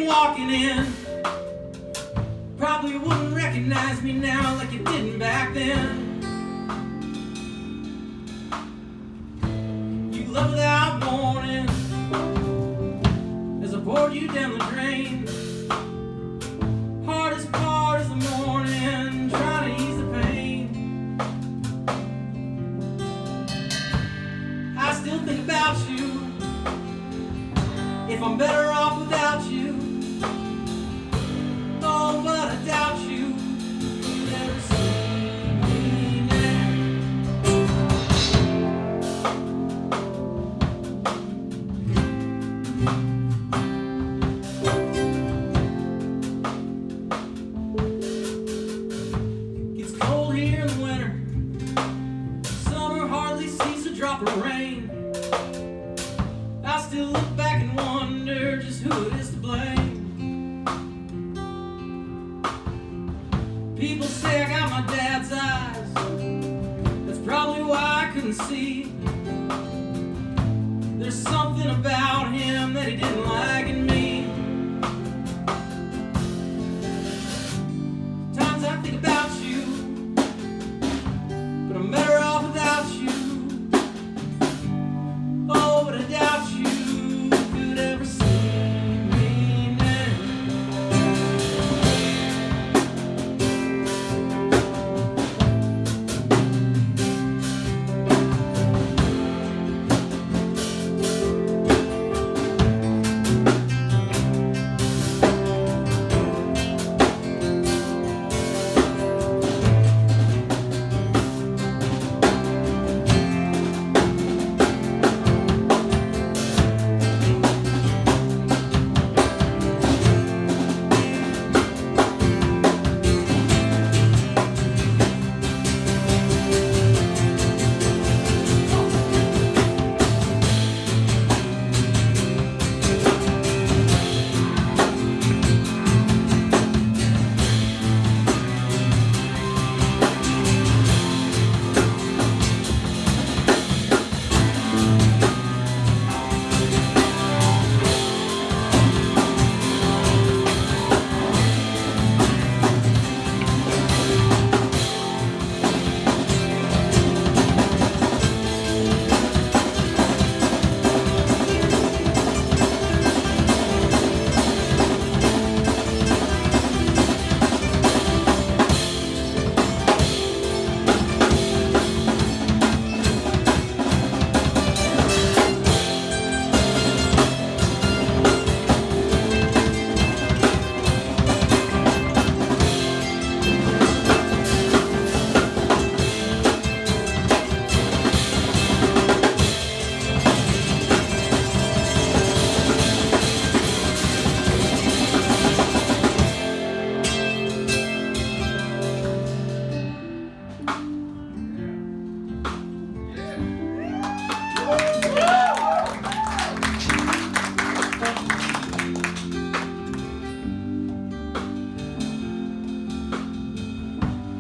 Walking in, probably wouldn't recognize me now like you didn't back then. You love without warning as I poured you down the drain. Hardest part is the morning, trying to ease the pain. I still think about you, if I'm better off without you. Oh, but I doubt you. You never see me now. drop of rain. I still look back and wonder just who it is to blame. People say I got my dad's eyes. That's probably why I couldn't see. There's something about him that he didn't like in me. Times I think about you, but I'm better off without you. Oh, but I doubt you could ever see me now.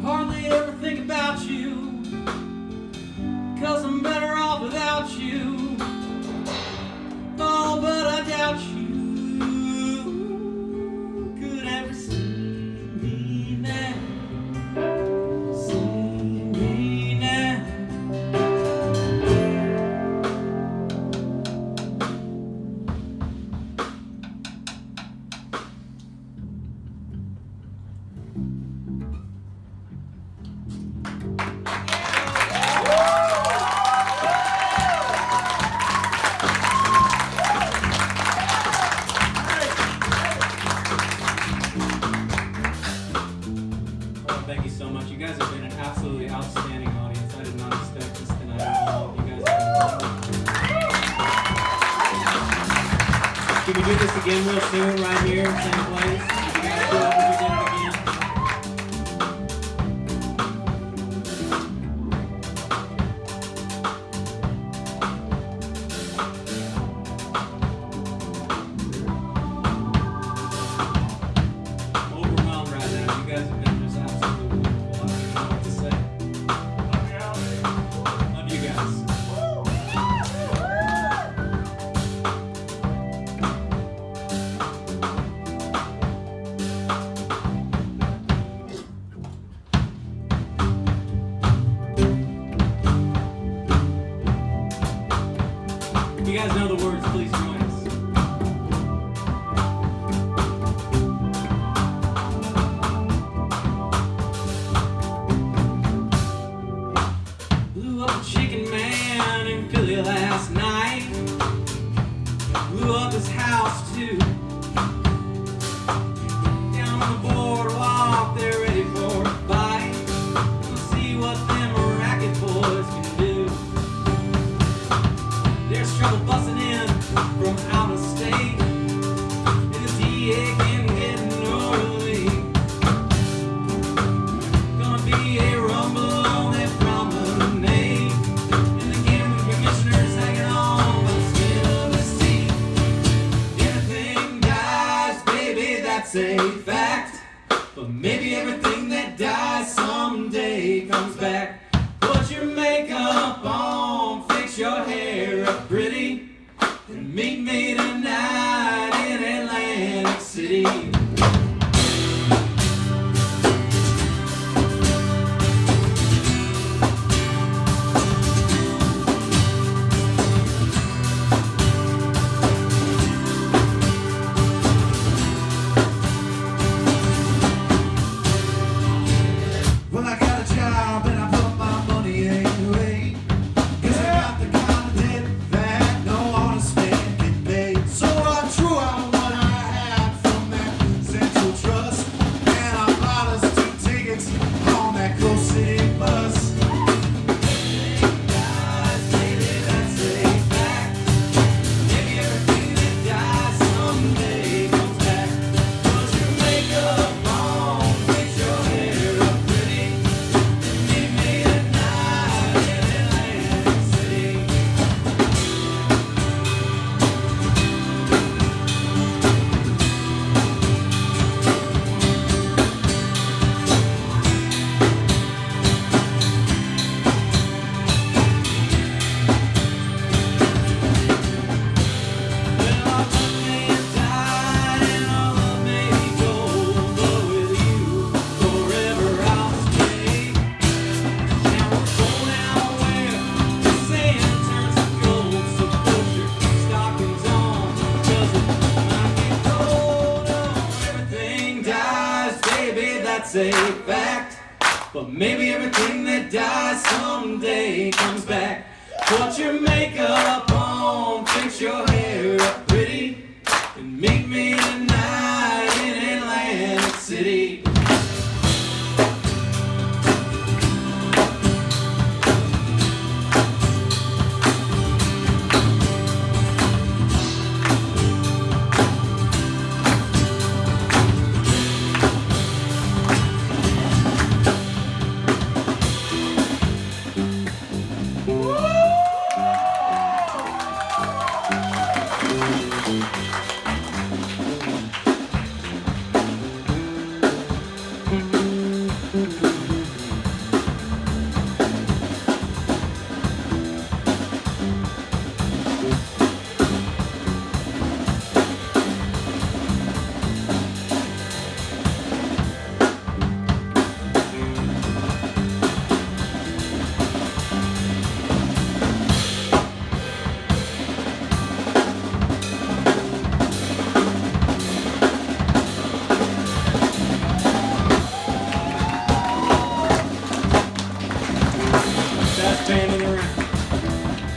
Hardly ever think about you, 'cause I'm better off without you. Oh, but I doubt you could ever see me now. See me now. Thank you so much. You guys have been an absolutely outstanding audience. I did not expect this tonight at all. You guys have been wonderful. Can we do this again real soon, right here, same place? If you guys do it, we did it again. I'm overwhelmed right now. You guys have been just absolutely wonderful. I don't even know what to say. Love you guys. If you guys know the words, please join us. Blew up a chicken man in Philly last night. Blew up his house too. Down on the boardwalk, they're ready for a fight. We'll see what them racket boys can do. There's trouble busting in from out of state, and the DA can get early. Gonna be a rumble on that promenade, and the gamblers bring But maybe everything that dies someday comes back. Put your makeup on, fix your hair up pretty, and meet me tonight in Atlantic City. A fact, but maybe everything that dies someday comes back. Put your makeup on, fix your hair up pretty, and meet me tonight in Atlantic City.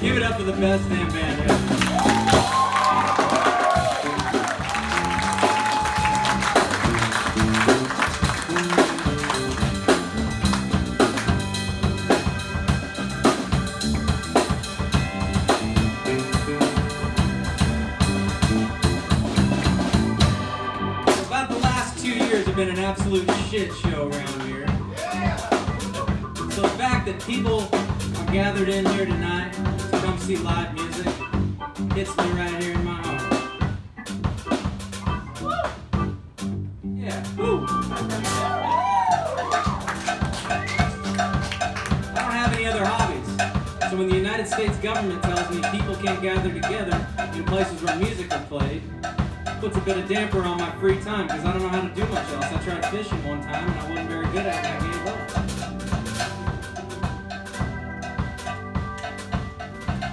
Give it up for the best damn band ever. About the last 2 years have been an absolute shit show around here. So the fact that people are gathered in here tonight to come see live music hits me right here in my heart. Yeah, woo! I don't have any other hobbies. So when the United States government tells me people can't gather together in places where music is played, it puts a bit of damper on my free time because I don't know how to do much else. I tried fishing one time and I wasn't very good at it and I gave up.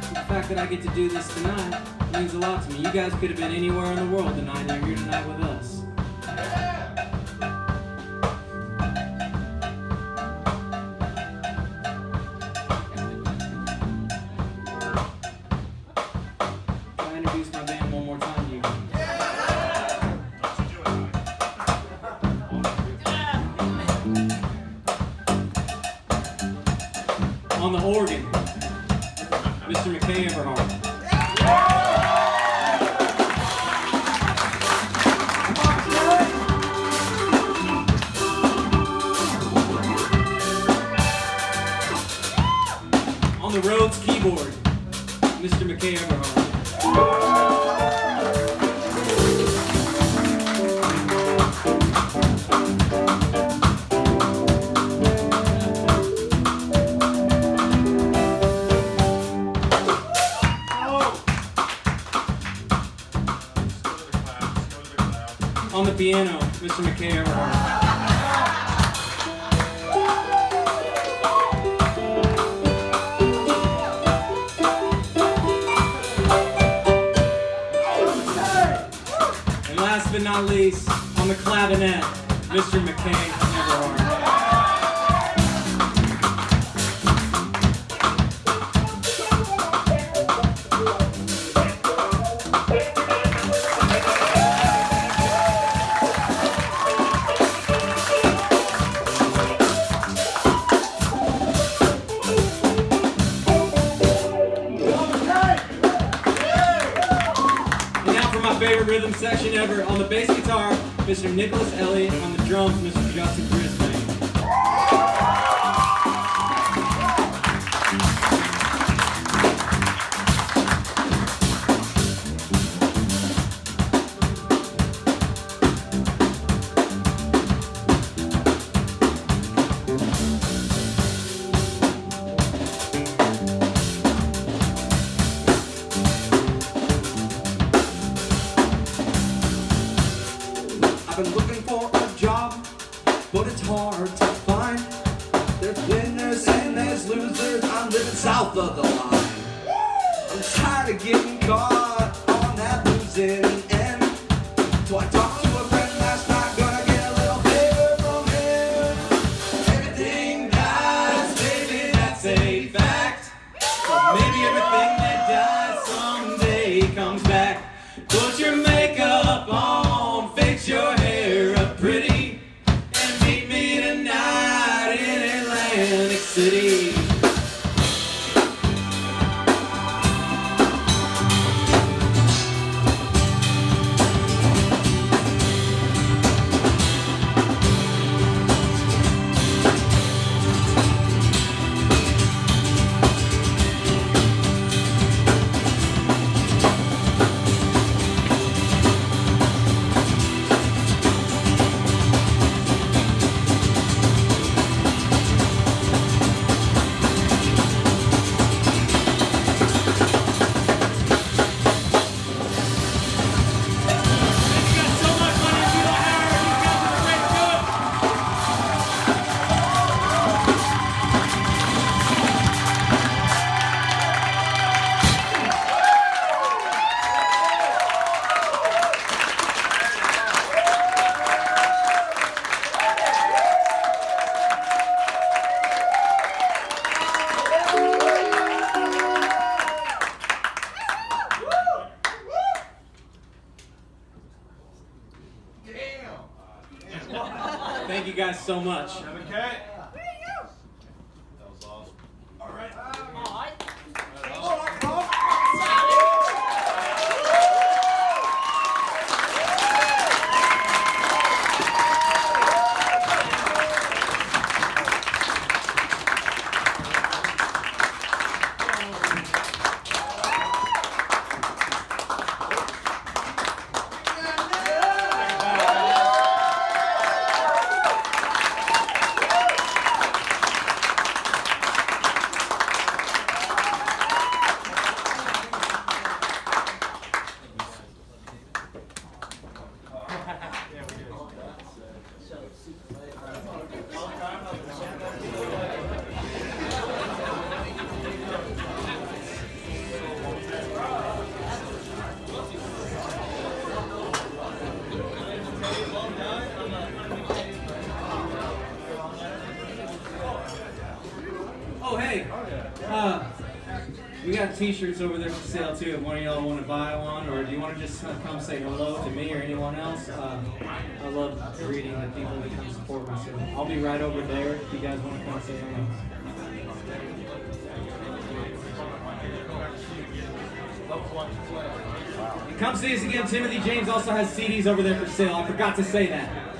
The fact that I get to do this tonight means a lot to me. You guys could have been anywhere in the world tonight, and you're here tonight with us. Can I introduce my band one more time to you? On the organ, Mr. McKay Everhart. On the Rhodes keyboard, Mr. McKay Everhart. the piano, Mr. McKay Everhart. And last but not least, on the clavinet, Mr. McKay Everhart. Favorite rhythm section ever. On the bass guitar, Mr. Nicholas Elliott. On the drums, Mr. Justin Brisbane. I've been looking for a job, but it's hard to find. There's winners and there's losers. I'm living south of the line. I'm tired of getting caught on that losing end. So I talked to a friend last night, gonna get a little favor from him. Everything dies, baby, that's a fact. But maybe everything that dies someday comes back. Put your makeup on, fix your hair up pretty, and meet me tonight in Atlantic City. Thank you guys so much. Okay. That was awesome. All right. Oh, hey. We got t-shirts over there for sale too if one of y'all want to buy one, or do you want to just come say hello to me or anyone else? I love greeting the people that come support me, so I'll be right over there if you guys want to come say hello. And come see us again. Timothy James also has CDs over there for sale. I forgot to say that.